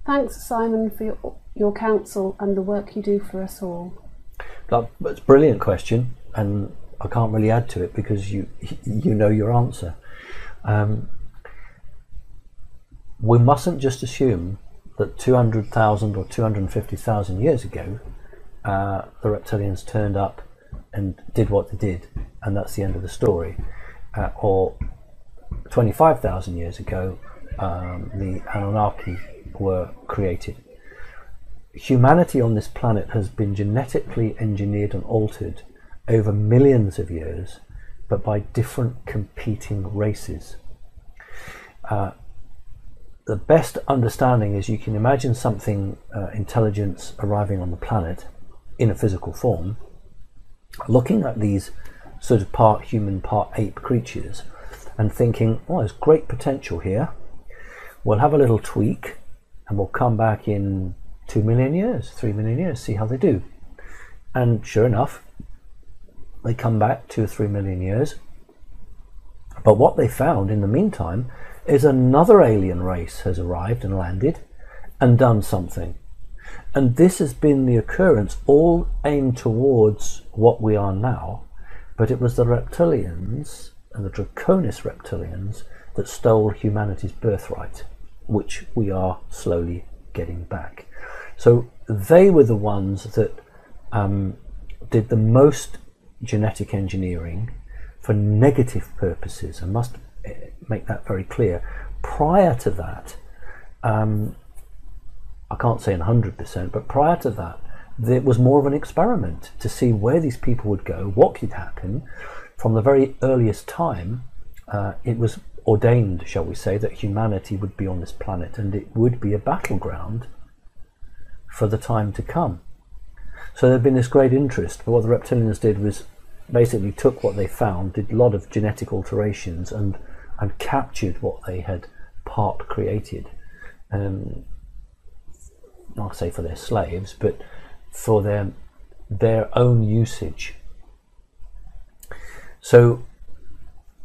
Thanks, Simon, for your counsel and the work you do for us all. That's a brilliant question, and I can't really add to it because you know your answer. We mustn't just assume that 200,000 or 250,000 years ago the reptilians turned up and did what they did, and that's the end of the story. Or 25,000 years ago the Anunnaki were created. Humanity on this planet has been genetically engineered and altered over millions of years, but by different competing races. The best understanding is you can imagine something, intelligence arriving on the planet in a physical form, looking at these sort of part human, part ape creatures and thinking, oh, there's great potential here. We'll have a little tweak and we'll come back in 2 million years, 3 million years, see how they do. And sure enough, they come back 2 or 3 million years. But what they found in the meantime is another alien race has arrived and landed and done something. And this has been the occurrence all aimed towards what we are now, but it was the reptilians and the Draconis reptilians that stole humanity's birthright, which we are slowly getting back. So they were the ones that did the most genetic engineering for negative purposes. I must make that very clear. Prior to that, I can't say 100%, but prior to that, it was more of an experiment to see where these people would go, what could happen. From the very earliest time, it was ordained, shall we say, that humanity would be on this planet and it would be a battleground for the time to come. So there'd been this great interest, but what the reptilians did was basically took what they found, did a lot of genetic alterations and captured what they had part created. Not say for their slaves, but for their own usage. So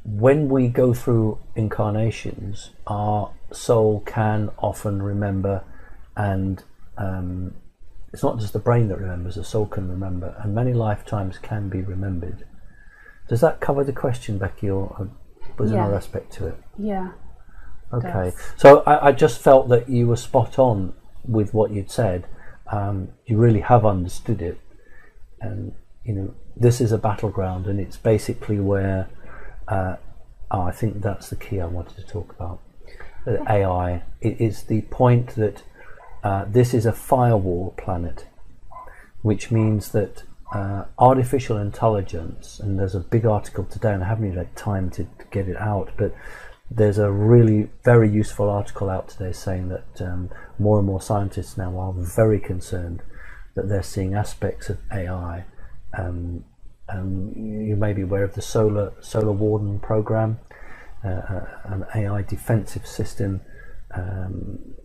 when we go through incarnations, our soul can often remember, and it's not just the brain that remembers, the soul can remember, and many lifetimes can be remembered. Does that cover the question, Becky, or was there another aspect to it? Yeah. Okay, so I just felt that you were spot on with what you'd said. You really have understood it, and you know this is a battleground, and it's basically where I think that's the key I wanted to talk about. AI. It is the point that this is a firewall planet, which means that artificial intelligence, and there's a big article today, and I haven't even had time to get it out, but there's a really very useful article out today saying that more and more scientists now are very concerned that they're seeing aspects of AI. You may be aware of the Solar Warden program, an AI defensive system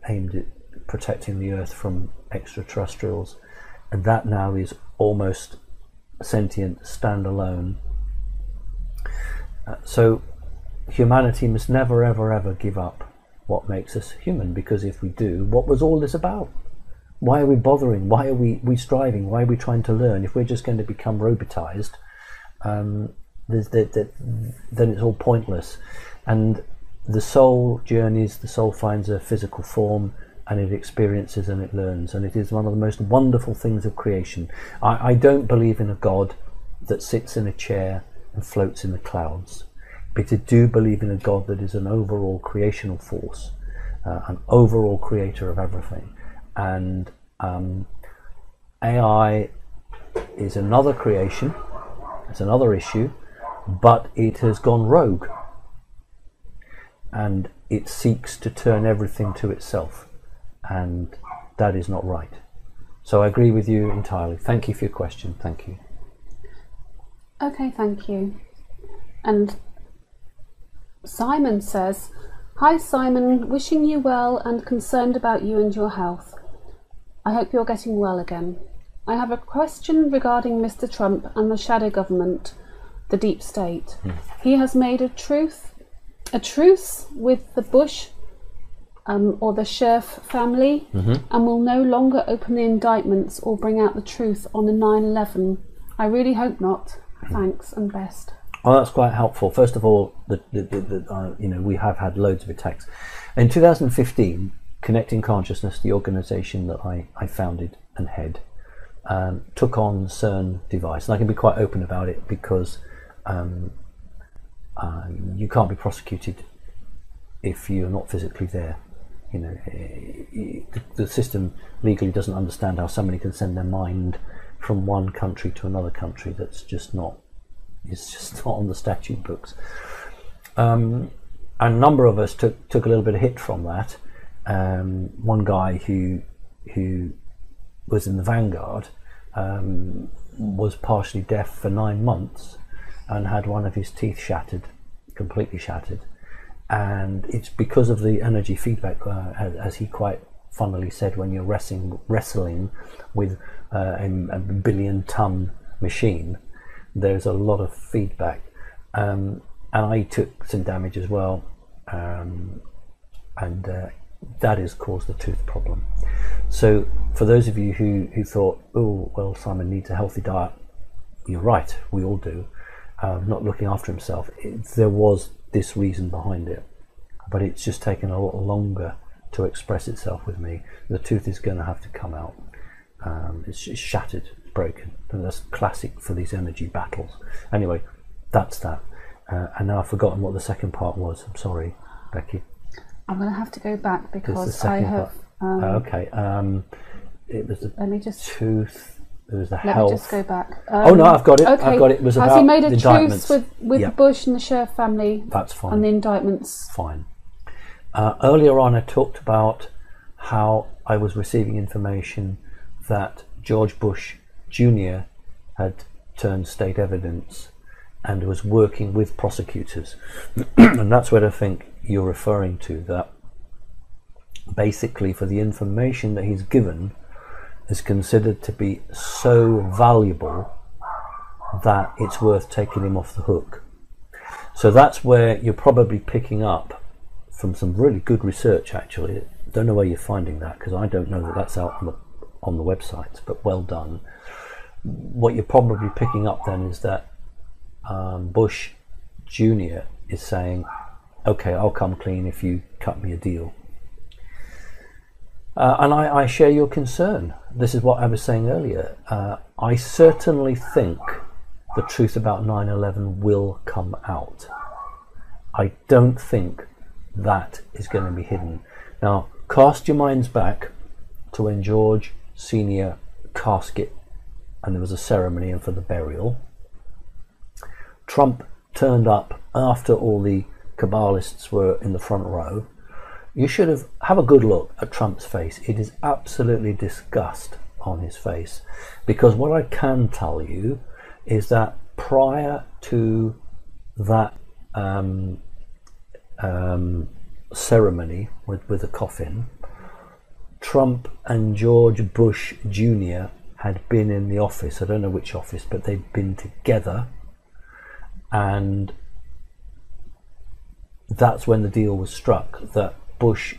aimed at protecting the Earth from extraterrestrials, and that now is almost sentient, standalone. So humanity must never ever ever give up what makes us human, because if we do, what was all this about? Why are we bothering? Why are we striving? Why are we trying to learn? If we're just going to become robotized, then it's all pointless. And the soul journeys, the soul finds a physical form, and it experiences and it learns, and it is one of the most wonderful things of creation. I don't believe in a God that sits in a chair and floats in the clouds, but I do believe in a God that is an overall creational force, an overall creator of everything. And AI is another creation, it's another issue, but it has gone rogue, and it seeks to turn everything to itself, and that is not right. So I agree with you entirely. Thank you for your question. Thank you. Okay, thank you. And Simon says, "Hi Simon, wishing you well and concerned about you and your health. I hope you're getting well again. I have a question regarding Mr. Trump and the shadow government, the deep state. He has made a truce with the Bush or the Scherf family, and will no longer open the indictments or bring out the truth on the 9/11. I really hope not. Thanks and best." Well, that's quite helpful. First of all, you know, we have had loads of attacks. In 2015, Connecting Consciousness, the organisation that I founded and head, took on CERN device, and I can be quite open about it because you can't be prosecuted if you're not physically there. You know, the system legally doesn't understand how somebody can send their mind from one country to another country. That's just not. It's just not on the statute books. And a number of us took a little bit of hit from that. One guy who was in the Vanguard was partially deaf for 9 months and had one of his teeth shattered, completely shattered. And it's because of the energy feedback, as he quite funnily said, when you're wrestling with a billion-ton machine, there's a lot of feedback. And I took some damage as well. and that has caused the tooth problem. So for those of you who thought, oh well, Simon needs a healthy diet, you're right, we all do. Not looking after himself, there was this reason behind it, but it's just taken a lot longer to express itself with me. The tooth is going to have to come out. It's shattered, it's broken, and that's classic for these energy battles. Anyway, that's that. And now I've forgotten what the second part was. I'm sorry, Becky. I'm going to have to go back because I have. Okay. It was the let me just tooth. There was the let health. me just go back. Oh no, I've got it. Okay. I've got it. It was Has about he made the a indictments. truce with Yep. Bush and the Scherf family? That's fine. On the indictments. Fine. Earlier on, I talked about how I was receiving information that George Bush Jr. had turned state evidence and was working with prosecutors. And that's what I think you're referring to, that basically for the information that he's given is considered to be so valuable that it's worth taking him off the hook. So that's where you're probably picking up from some really good research, actually. Don't know where you're finding that, because I don't know that that's out on the website, but well done. What you're probably picking up then is that Bush Jr. is saying, okay, I'll come clean if you cut me a deal. And I share your concern. This is what I was saying earlier. I certainly think the truth about 9/11 will come out. I don't think that is going to be hidden. Now, cast your minds back to when George Sr. casket, and there was a ceremony and for the burial. Trump turned up after all the Kabbalists were in the front row. You should have a good look at Trump's face. It is absolutely disgust on his face, because what I can tell you is that prior to that ceremony with the coffin, Trump and George Bush Jr. had been in the office. I don't know which office, but they'd been together, and that's when the deal was struck, that Bush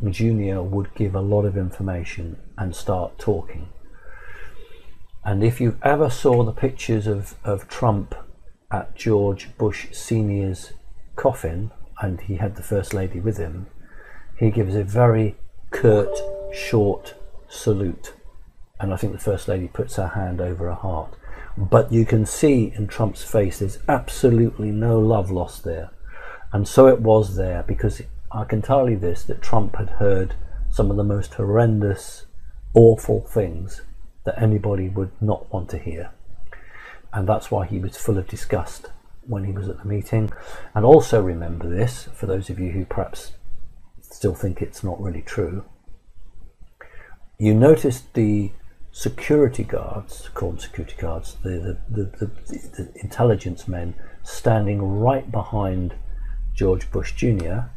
Jr. would give a lot of information and start talking. And if you ever saw the pictures of Trump at George Bush Sr.'s coffin, and he had the First Lady with him, he gives a very curt, short salute. And I think the First Lady puts her hand over her heart. But you can see in Trump's face there's absolutely no love lost there. And so it was there, because I can tell you this, that Trump had heard some of the most horrendous, awful things that anybody would not want to hear. And that's why he was full of disgust when he was at the meeting. And also remember this, for those of you who perhaps still think it's not really true, you noticed the security guards, call them security guards, the intelligence men standing right behind George Bush Jr.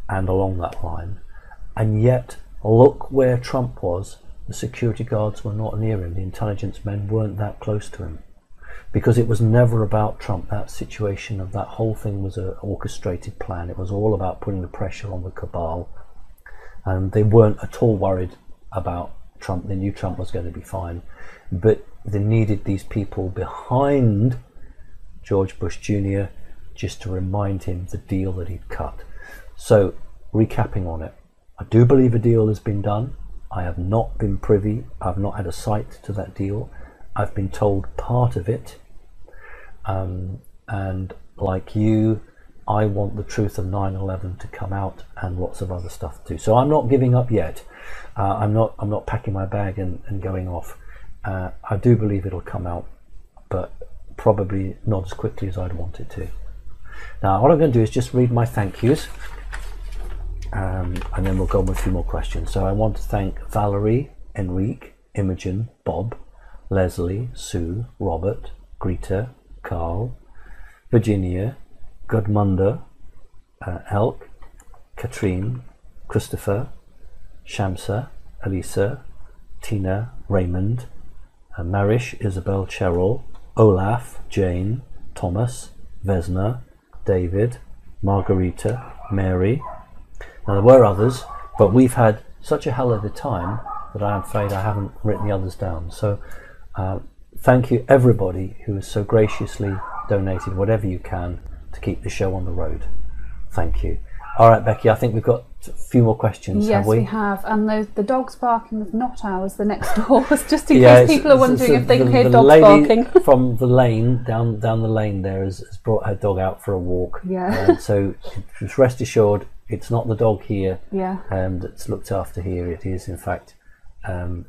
and along that line, and yet look where Trump was. The security guards were not near him. The intelligence men weren't that close to him, because it was never about Trump. That situation of that whole thing was an orchestrated plan. It was all about putting the pressure on the cabal, and they weren't at all worried about Trump. They knew Trump was going to be fine, but they needed these people behind George Bush Jr. just to remind him the deal that he'd cut. So, recapping on it, I do believe a deal has been done. I have not been privy, I've not had a sight to that deal. I've been told part of it, and like you, I want the truth of 9/11 to come out, and lots of other stuff too. So I'm not giving up yet. I'm not packing my bag and going off. I do believe it'll come out, but probably not as quickly as I'd want it to. Now what I'm going to do is just read my thank yous, and then we'll go on with a few more questions. So I want to thank Valerie, Enrique, Imogen, Bob, Leslie, Sue, Robert, Greta, Carl, Virginia, Gudmunda, Elk, Katrine, Christopher, Shamsa, Elisa, Tina, Raymond, Marish, Isabel, Cheryl, Olaf, Jane, Thomas, Vesna, David, Margarita, Mary. Now there were others, but we've had such a hell of a time that I'm afraid I haven't written the others down. So thank you everybody who has so graciously donated whatever you can to keep the show on the road. Thank you. All right, Becky, I think we've got a few more questions, yes, have we? we have. And the dogs barking was not ours, the next door, just in case people are wondering if they can hear dogs barking. From the lane, down the lane there, has brought her dog out for a walk. Yeah. So just rest assured, it's not the dog here yeah. that's looked after here. It is, in fact, a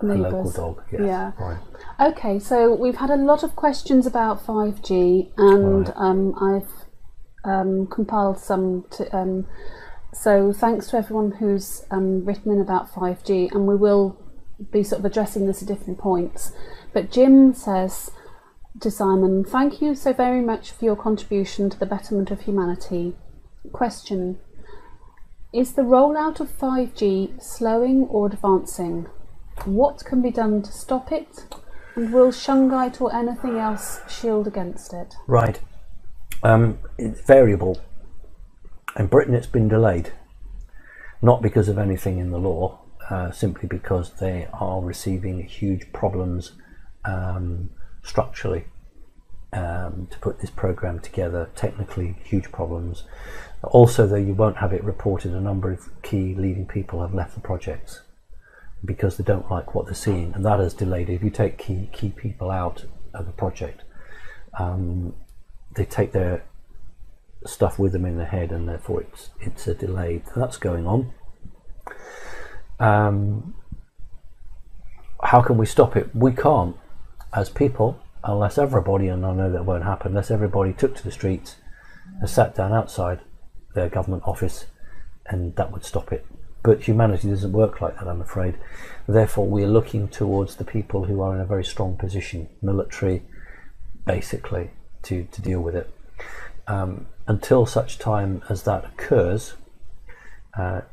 local dog. Yes. Yeah. Right. Okay, so we've had a lot of questions about 5G, and I've compiled some so thanks to everyone who's written in about 5G, and we will be sort of addressing this at different points. But Jim says to Simon, thank you so very much for your contribution to the betterment of humanity. Question: is the rollout of 5G slowing or advancing? What can be done to stop it? And will Shungite or anything else shield against it? Right. It's variable. In Britain it's been delayed, not because of anything in the law, simply because they are receiving huge problems structurally to put this program together, technically huge problems. Also, though, you won't have it reported, a number of key leading people have left the projects because they don't like what they're seeing, and that has delayed it. If you take key people out of the project, they take their stuff with them in their head, and therefore it's a delay. That's going on. How can we stop it? We can't, as people, unless everybody, and I know that won't happen, unless everybody took to the streets and sat down outside their government office, and that would stop it. But humanity doesn't work like that, I'm afraid. Therefore, we're looking towards the people who are in a very strong position, military, basically, to deal with it. Until such time as that occurs,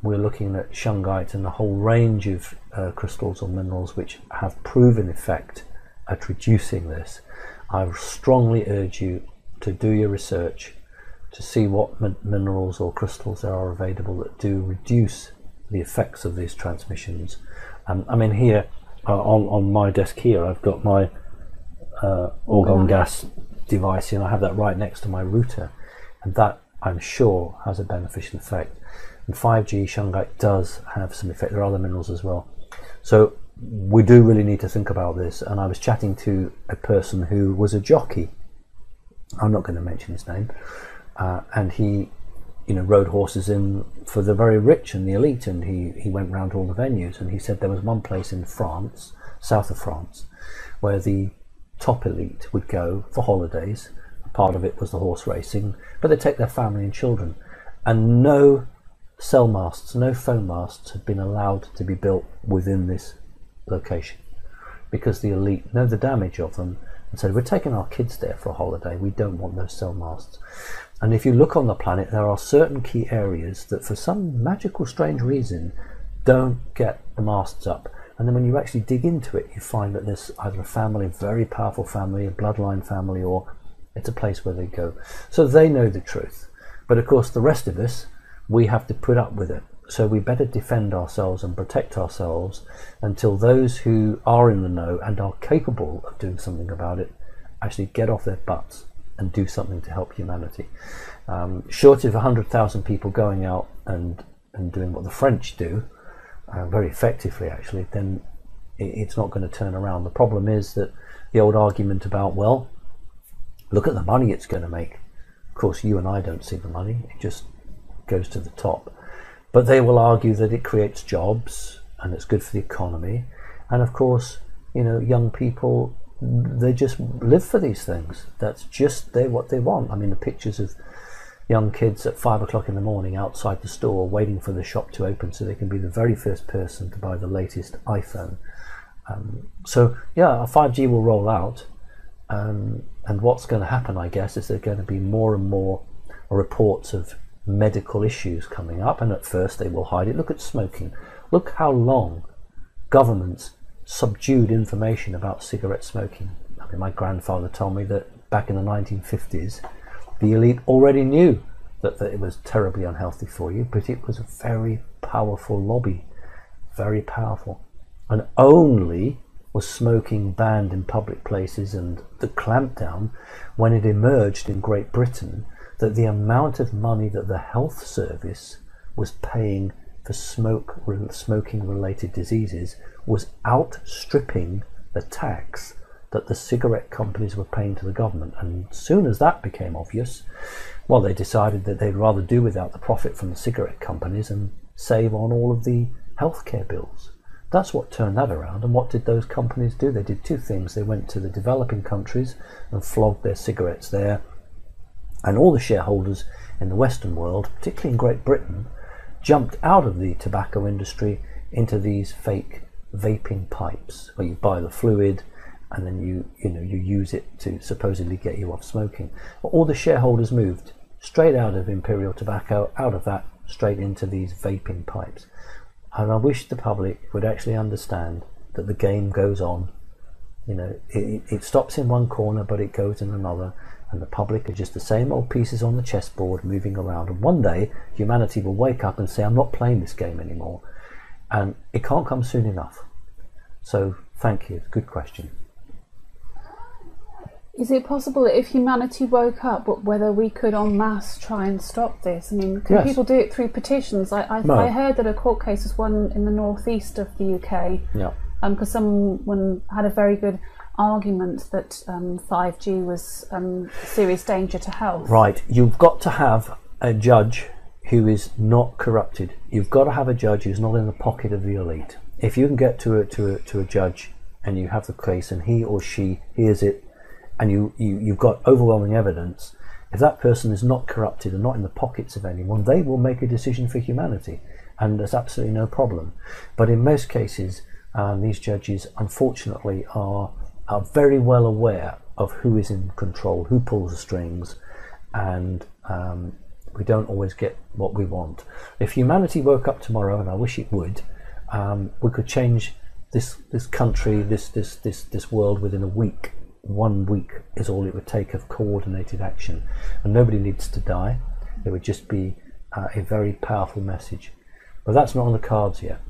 we're looking at shungite and a whole range of crystals or minerals which have proven effect at reducing this. I strongly urge you to do your research to see what minerals or crystals there are available that do reduce the effects of these transmissions. I mean, here on my desk here, I've got my orgone gas device, and I have that right next to my router, and that I'm sure has a beneficial effect. And 5G shungite does have some effect. There are other minerals as well. So we do really need to think about this. And I was chatting to a person who was a jockey. I'm not going to mention his name. And he, rode horses in for the very rich and the elite. And he went round to all the venues. And he said there was one place in France, south of France, where the top elite would go for holidays. Part of it was the horse racing, but they'd take their family and children. And no cell masts, no phone masts had been allowed to be built within this location because the elite know the damage of them and said, we're taking our kids there for a holiday, we don't want those cell masts. And if you look on the planet, there are certain key areas that for some magical strange reason don't get the masts up. And then when you actually dig into it, you find that there's either a family, a very powerful family, a bloodline family, or it's a place where they go. So they know the truth. But of course the rest of us, we have to put up with it. So we better defend ourselves and protect ourselves until those who are in the know and are capable of doing something about it actually get off their butts and do something to help humanity. Short of 100,000 people going out and doing what the French do, very effectively actually, then it's not going to turn around. The problem is that the old argument about, well, look at the money it's going to make. Of course, you and I don't see the money. It just goes to the top. But they will argue that it creates jobs and it's good for the economy. And of course, young people, they just live for these things. That's just what they want. I mean, the pictures of young kids at 5 o'clock in the morning outside the store waiting for the shop to open so they can be the very first person to buy the latest iPhone. So yeah, 5G will roll out. And what's going to happen, I guess, is there are going to be more and more reports of medical issues coming up, and at first they will hide it. Look at smoking. Look how long governments subdued information about cigarette smoking. I mean, my grandfather told me that back in the 1950s, The elite already knew that it was terribly unhealthy for you, but it was a very powerful lobby, very powerful. And only was smoking banned in public places and the clampdown when it emerged in Great Britain that the amount of money that the health service was paying for smoking related diseases was outstripping the tax that the cigarette companies were paying to the government. And as soon as that became obvious, well, they decided that they'd rather do without the profit from the cigarette companies and save on all of the healthcare bills. That's what turned that around. And what did those companies do? They did two things. They went to the developing countries and flogged their cigarettes there. And all the shareholders in the Western world, particularly in Great Britain, jumped out of the tobacco industry into these fake vaping pipes where you buy the fluid and then you use it to supposedly get you off smoking. But all the shareholders moved straight out of Imperial Tobacco, out of that, straight into these vaping pipes. And I wish the public would actually understand that the game goes on. You know, it stops in one corner, but it goes in another. And the public are just the same old pieces on the chessboard moving around. And one day, humanity will wake up and say, I'm not playing this game anymore. And it can't come soon enough. So, thank you. Good question. Is it possible that if humanity woke up, whether we could en masse try and stop this? I mean, can people do it through petitions? I heard that a court case was won in the northeast of the UK. Yeah. Because someone had a very good argument that 5G was a serious danger to health. Right. You've got to have a judge who is not corrupted. You've got to have a judge who's not in the pocket of the elite. If you can get to a judge and you have the case and he or she hears it, and you've got overwhelming evidence, if that person is not corrupted and not in the pockets of anyone, they will make a decision for humanity, and there's absolutely no problem. But in most cases, these judges, unfortunately, are very well aware of who is in control, who pulls the strings, and we don't always get what we want. If humanity woke up tomorrow, and I wish it would, we could change this country, this world within a week. 1 week is all it would take of coordinated action, and nobody needs to die. It would just be a very powerful message, but that's not on the cards yet.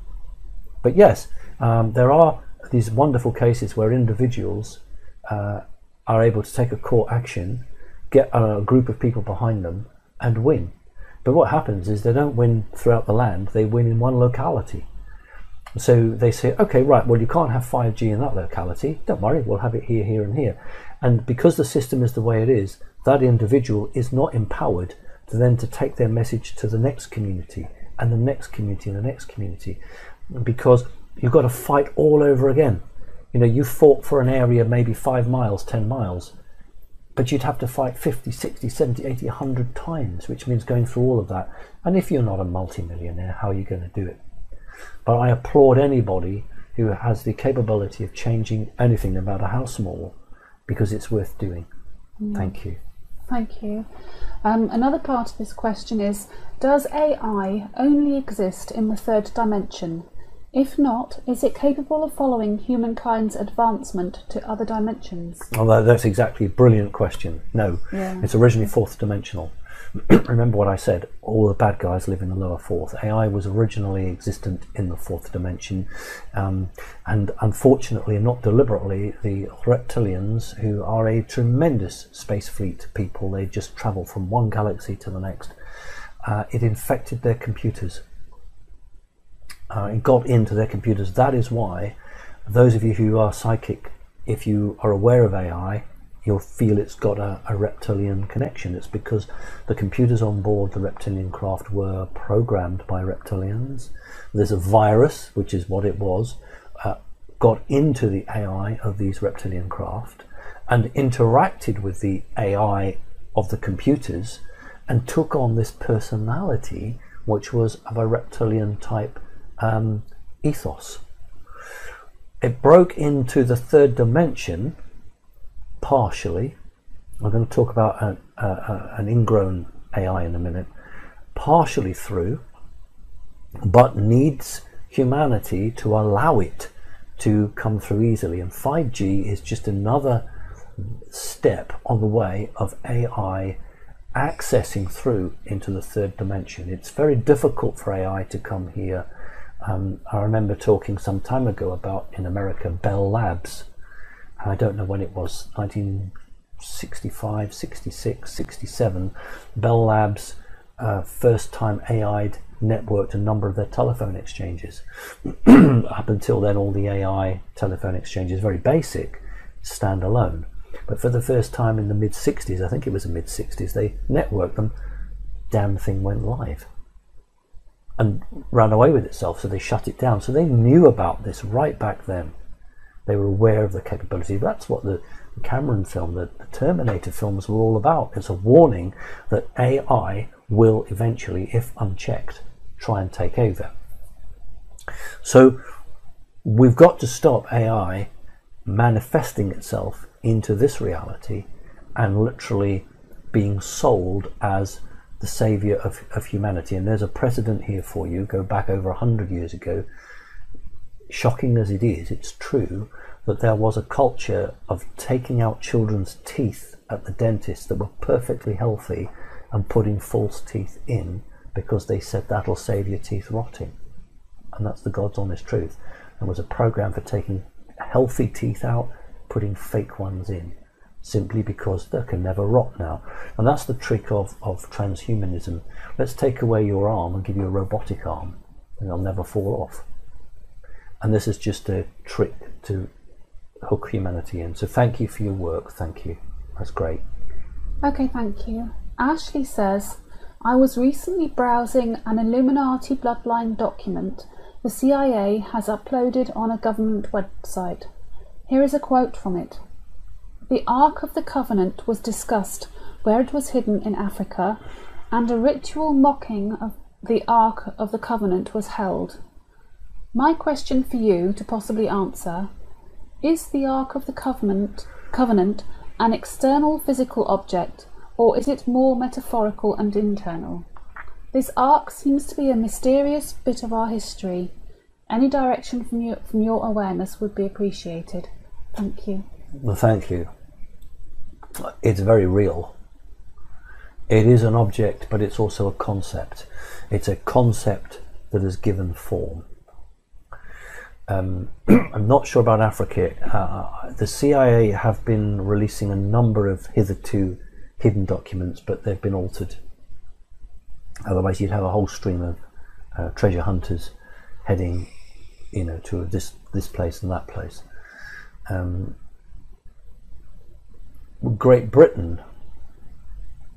But yes, there are these wonderful cases where individuals are able to take a court action, get a group of people behind them and win. But what happens is they don't win throughout the land, they win in one locality. So they say, okay, right, well, you can't have 5G in that locality. Don't worry, we'll have it here, here, and here. And because the system is the way it is, that individual is not empowered to take their message to the next community, and the next community, and the next community, because you've got to fight all over again. You know, you fought for an area maybe 5 miles, 10 miles, but you'd have to fight 50, 60, 70, 80, 100 times, which means going through all of that. And if you're not a multimillionaire, how are you going to do it? But I applaud anybody who has the capability of changing anything, no matter how small, because it's worth doing. Thank you. Thank you. Another part of this question is, does AI only exist in the third dimension? If not, is it capable of following humankind's advancement to other dimensions? Well, that's exactly a brilliant question. No, It's originally fourth dimensional. Remember what I said, all the bad guys live in the lower fourth. AI was originally existent in the fourth dimension, and unfortunately, not deliberately, the reptilians, who are a tremendous space fleet people, they just travel from one galaxy to the next, it infected their computers. It got into their computers. That is why those of you who are psychic, if you are aware of AI, you'll feel it's got a reptilian connection. It's because the computers on board the reptilian craft were programmed by reptilians. There's a virus, which is what it was, got into the AI of these reptilian craft and interacted with the AI of the computers and took on this personality, which was of a reptilian type ethos. It broke into the third dimension partially. I'm going to talk about an ingrown AI in a minute. Partially through, but needs humanity to allow it to come through easily. And 5G is just another step on the way of AI accessing through into the third dimension. It's very difficult for AI to come here. I remember talking some time ago about, in America, Bell Labs. I don't know when it was, 1965, 66, 67. Bell Labs, first time AI'd networked a number of their telephone exchanges. Up until then, all the AI telephone exchanges, very basic, standalone. But for the first time in the mid-60s, I think it was the mid-60s, they networked them. Damn thing went live and ran away with itself, so they shut it down. So they knew about this right back then. They were aware of the capability. That's what the Cameron film, the Terminator films were all about. It's a warning that AI will eventually, if unchecked, try and take over. So we've got to stop AI manifesting itself into this reality and literally being sold as the savior of humanity. And there's a precedent here for you. Go back over 100 years ago. Shocking as it is, it's true that there was a culture of taking out children's teeth at the dentist that were perfectly healthy and putting false teeth in because they said that'll save your teeth rotting. And that's the God's honest truth. There was a program for taking healthy teeth out, putting fake ones in, simply because they can never rot now. And that's the trick of transhumanism. Let's take away your arm and give you a robotic arm, and they'll never fall off. And this is just a trick to hook humanity in. So thank you for your work. Thank you. That's great. Okay, thank you. Ashley says, I was recently browsing an Illuminati bloodline document the CIA has uploaded on a government website. Here is a quote from it. The Ark of the Covenant was discussed where it was hidden in Africa, and a ritual mocking of the Ark of the Covenant was held. My question for you to possibly answer, is the Ark of the Covenant an external physical object, or is it more metaphorical and internal? This Ark seems to be a mysterious bit of our history. Any direction from your awareness would be appreciated. Thank you. Well, thank you. It's very real. It is an object, but it's also a concept. It's a concept that is given form. I'm not sure about Africa. The CIA have been releasing a number of hitherto hidden documents, but they've been altered. Otherwise, you'd have a whole stream of treasure hunters heading, to this place and that place. Great Britain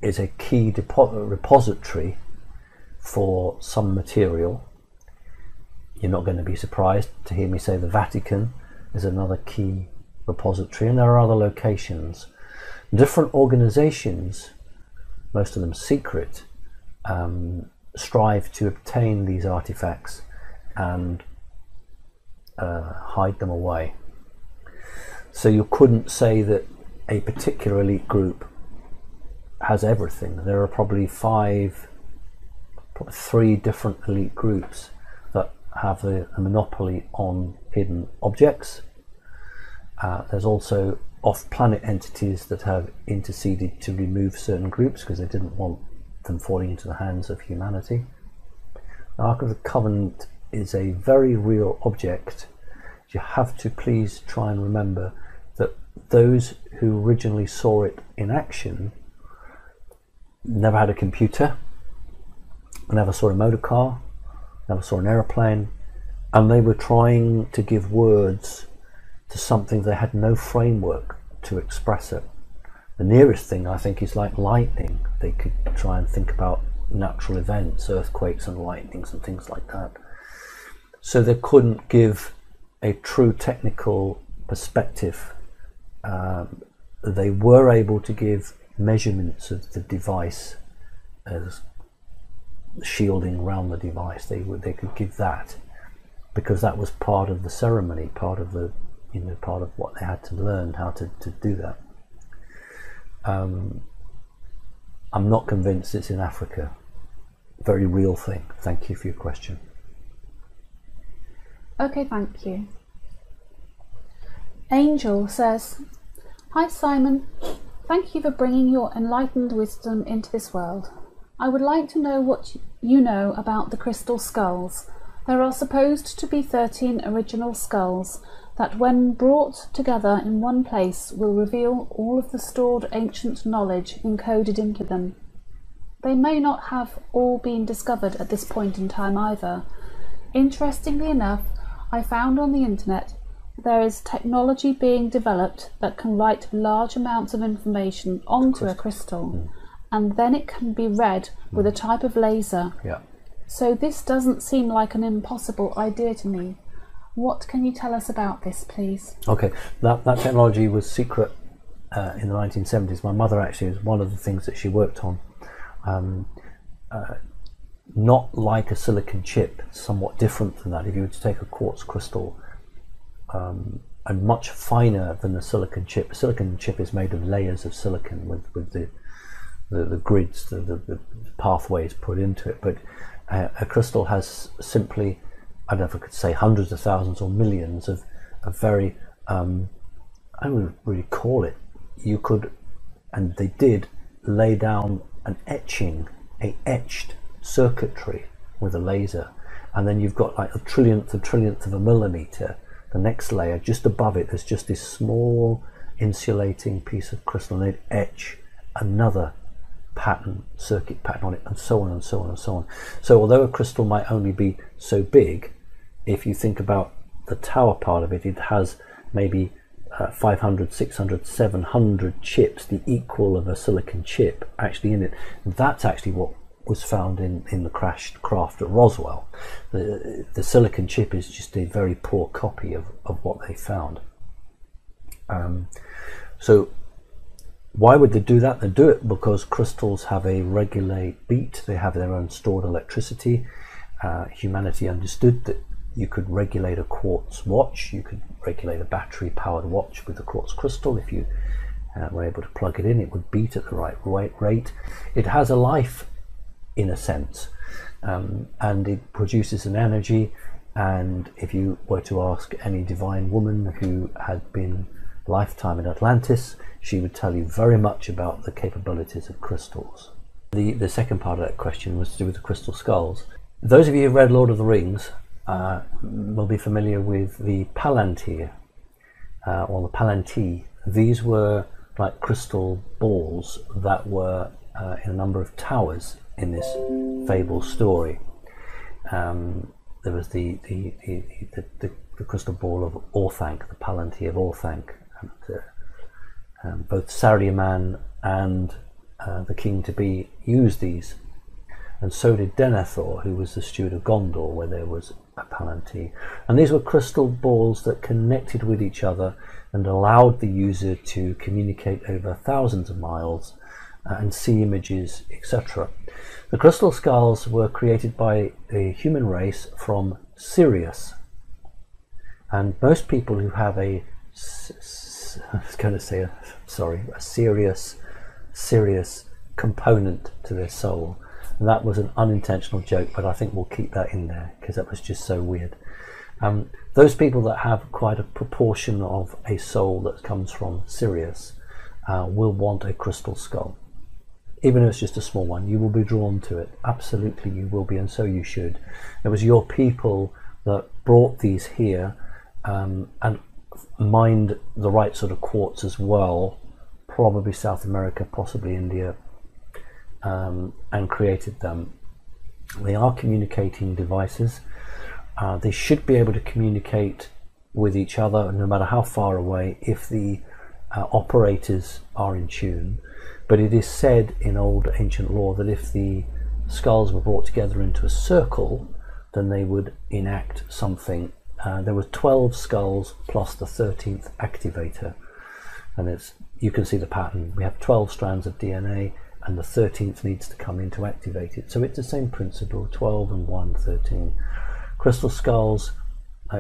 is a key repository for some material. You're not going to be surprised to hear me say the Vatican is another key repository, and there are other locations. Different organizations, most of them secret, strive to obtain these artifacts and hide them away. So you couldn't say that a particular elite group has everything. There are probably three different elite groups that have a monopoly on hidden objects. There's also off-planet entities that have interceded to remove certain groups because they didn't want them falling into the hands of humanity. The Ark of the Covenant is a very real object. You have to please try and remember that those who originally saw it in action never had a computer, never saw a motor car, never saw an aeroplane, and they were trying to give words to something they had no framework to express it. The nearest thing, I think, is like lightning. They could try and think about natural events, earthquakes and lightnings and things like that. So they couldn't give a true technical perspective. They were able to give measurements of the device as shielding around the device. They could give that because that was part of the ceremony, part of the part of what they had to learn how to do that. I'm not convinced it's in Africa. Very real thing. Thank you for your question. Okay, thank you. Angel says, Hi Simon, Thank you for bringing your enlightened wisdom into this world. I would like to know what you know about the crystal skulls. There are supposed to be 13 original skulls that, when brought together in one place, will reveal all of the stored ancient knowledge encoded into them. They may not have all been discovered at this point in time either. Interestingly enough, I found on the internet there is technology being developed that can write large amounts of information onto a crystal, and then it can be read with a type of laser. Yeah. So this doesn't seem like an impossible idea to me. What can you tell us about this, please? Okay, that technology was secret in the 1970s. My mother actually was one of the things that she worked on. Not like a silicon chip, somewhat different than that. If you were to take a quartz crystal, and much finer than the silicon chip. A silicon chip is made of layers of silicon with the grids, the pathways put into it. But a crystal has simply, I don't know if I could say hundreds of thousands or millions of very, I would really call it, you could, and they did, lay down an etched circuitry with a laser, and then you've got like a trillionth of a millimeter. The next layer, just above it, there's just this small insulating piece of crystal, and they'd etch another pattern, circuit pattern on it, and so on and so on and so on. So although a crystal might only be so big, if you think about the tower part of it, it has maybe 500, 600, 700 chips, the equal of a silicon chip actually in it. That's actually what was found in the crashed craft at Roswell. The silicon chip is just a very poor copy of what they found. So why would they do that? They do it because crystals have a regulate beat. They have their own stored electricity. Humanity understood that you could regulate a quartz watch. You could regulate a battery powered watch with a quartz crystal. If you were able to plug it in, it would beat at the right rate. It has a life, in a sense, and it produces an energy. And if you were to ask any divine woman who had been lifetime in Atlantis, she would tell you very much about the capabilities of crystals. The second part of that question was to do with the crystal skulls. Those of you who've read Lord of the Rings will be familiar with the Palantir, or the Palantir. These were like crystal balls that were in a number of towers in this fable story. There was the crystal ball of Orthanc, the Palantir of Orthanc. Both Saruman and the king-to-be used these, and so did Denethor, who was the steward of Gondor, where there was a Palantir. And these were crystal balls that connected with each other and allowed the user to communicate over thousands of miles and see images, etc. The crystal skulls were created by a human race from Sirius, and most people who have a serious component to their soul. And that was an unintentional joke, but I think we'll keep that in there because that was just so weird. Those people that have quite a proportion of a soul that comes from Sirius will want a crystal skull. Even if it's just a small one, you will be drawn to it. Absolutely you will be, and so you should. It was your people that brought these here and mined the right sort of quartz as well, probably South America, possibly India, and created them. They are communicating devices. They should be able to communicate with each other no matter how far away if the operators are in tune. But it is said in old ancient lore that if the skulls were brought together into a circle, then they would enact something. There were 12 skulls plus the 13th activator, and you can see the pattern. We have 12 strands of DNA, and the 13th needs to come in to activate it. So it's the same principle, 12 and 1, 13. Crystal skulls,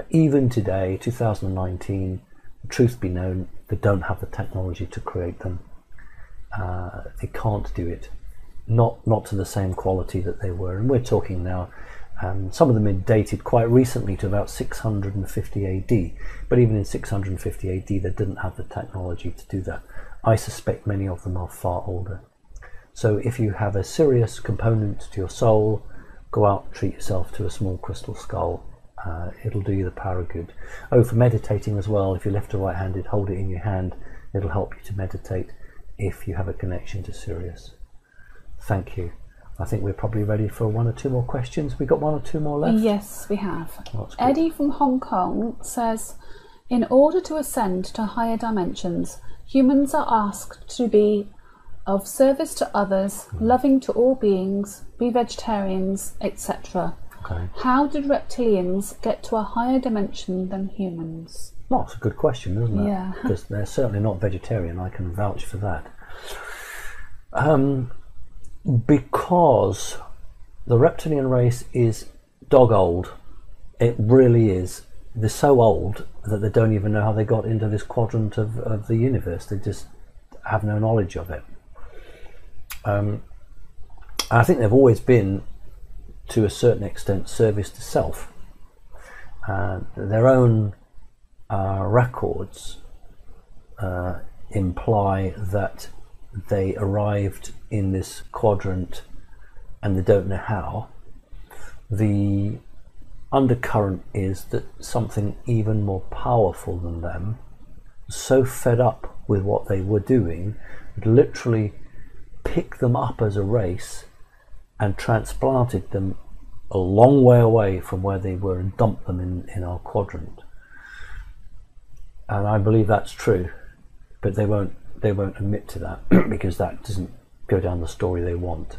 even today, 2019, truth be known, they don't have the technology to create them. They can't do it, not to the same quality that they were. And we're talking now, some of them are dated quite recently to about 650 AD, but even in 650 AD they didn't have the technology to do that. I suspect many of them are far older. So if you have a serious component to your soul, go out, treat yourself to a small crystal skull. It'll do you the power of good. Oh, for meditating as well, if you're left or right-handed, hold it in your hand. It'll help you to meditate if you have a connection to Sirius. Thank you. I think we're probably ready for one or two more questions. We got one or two more left? Yes, we have. Oh, Eddie from Hong Kong says, in order to ascend to higher dimensions, humans are asked to be of service to others, loving to all beings, be vegetarians, etc. Okay. How did reptilians get to a higher dimension than humans? Well, that's a good question, isn't it? Yeah. Because they're certainly not vegetarian. I can vouch for that. Because the reptilian race is dog old. It really is. They're so old that they don't even know how they got into this quadrant of the universe. They just have no knowledge of it. I think they've always been, to a certain extent, service to self. Their own records imply that they arrived in this quadrant and they don't know how. The undercurrent is that something even more powerful than them, so fed up with what they were doing, literally picked them up as a race and transplanted them a long way away from where they were and dumped them in our quadrant. And I believe that's true, but they won't admit to that because that doesn't go down the story they want.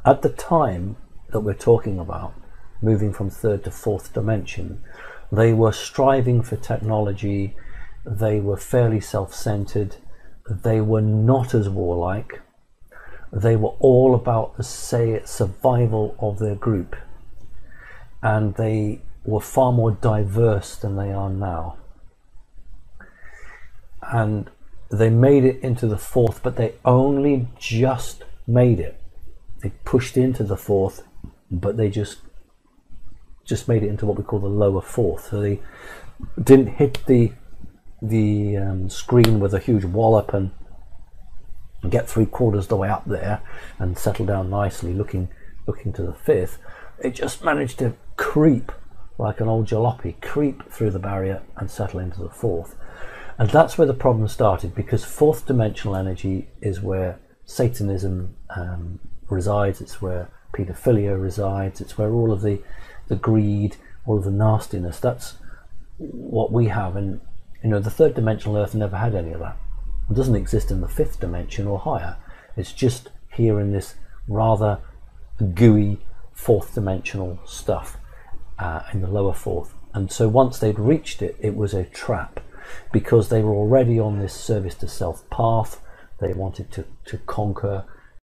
At the time that we're talking about, moving from third to fourth dimension, they were striving for technology, they were fairly self-centered, they were not as warlike, they were all about the survival of their group, and they were far more diverse than they are now. And they made it into the fourth, but they only just made it. They pushed into the fourth, but they just made it into what we call the lower fourth. So they didn't hit the screen with a huge wallop and get 3/4 the way up there and settle down nicely, looking to the fifth. It just managed to creep like an old jalopy, creep through the barrier and settle into the fourth. And that's where the problem started, because fourth dimensional energy is where Satanism resides, it's where paedophilia resides, it's where all of the greed, all of the nastiness, that's what we have. And the third dimensional Earth never had any of that. It doesn't exist in the fifth dimension or higher. It's just here in this rather gooey fourth dimensional stuff in the lower fourth. And so once they'd reached it, it was a trap, because they were already on this service to self path. They wanted to conquer,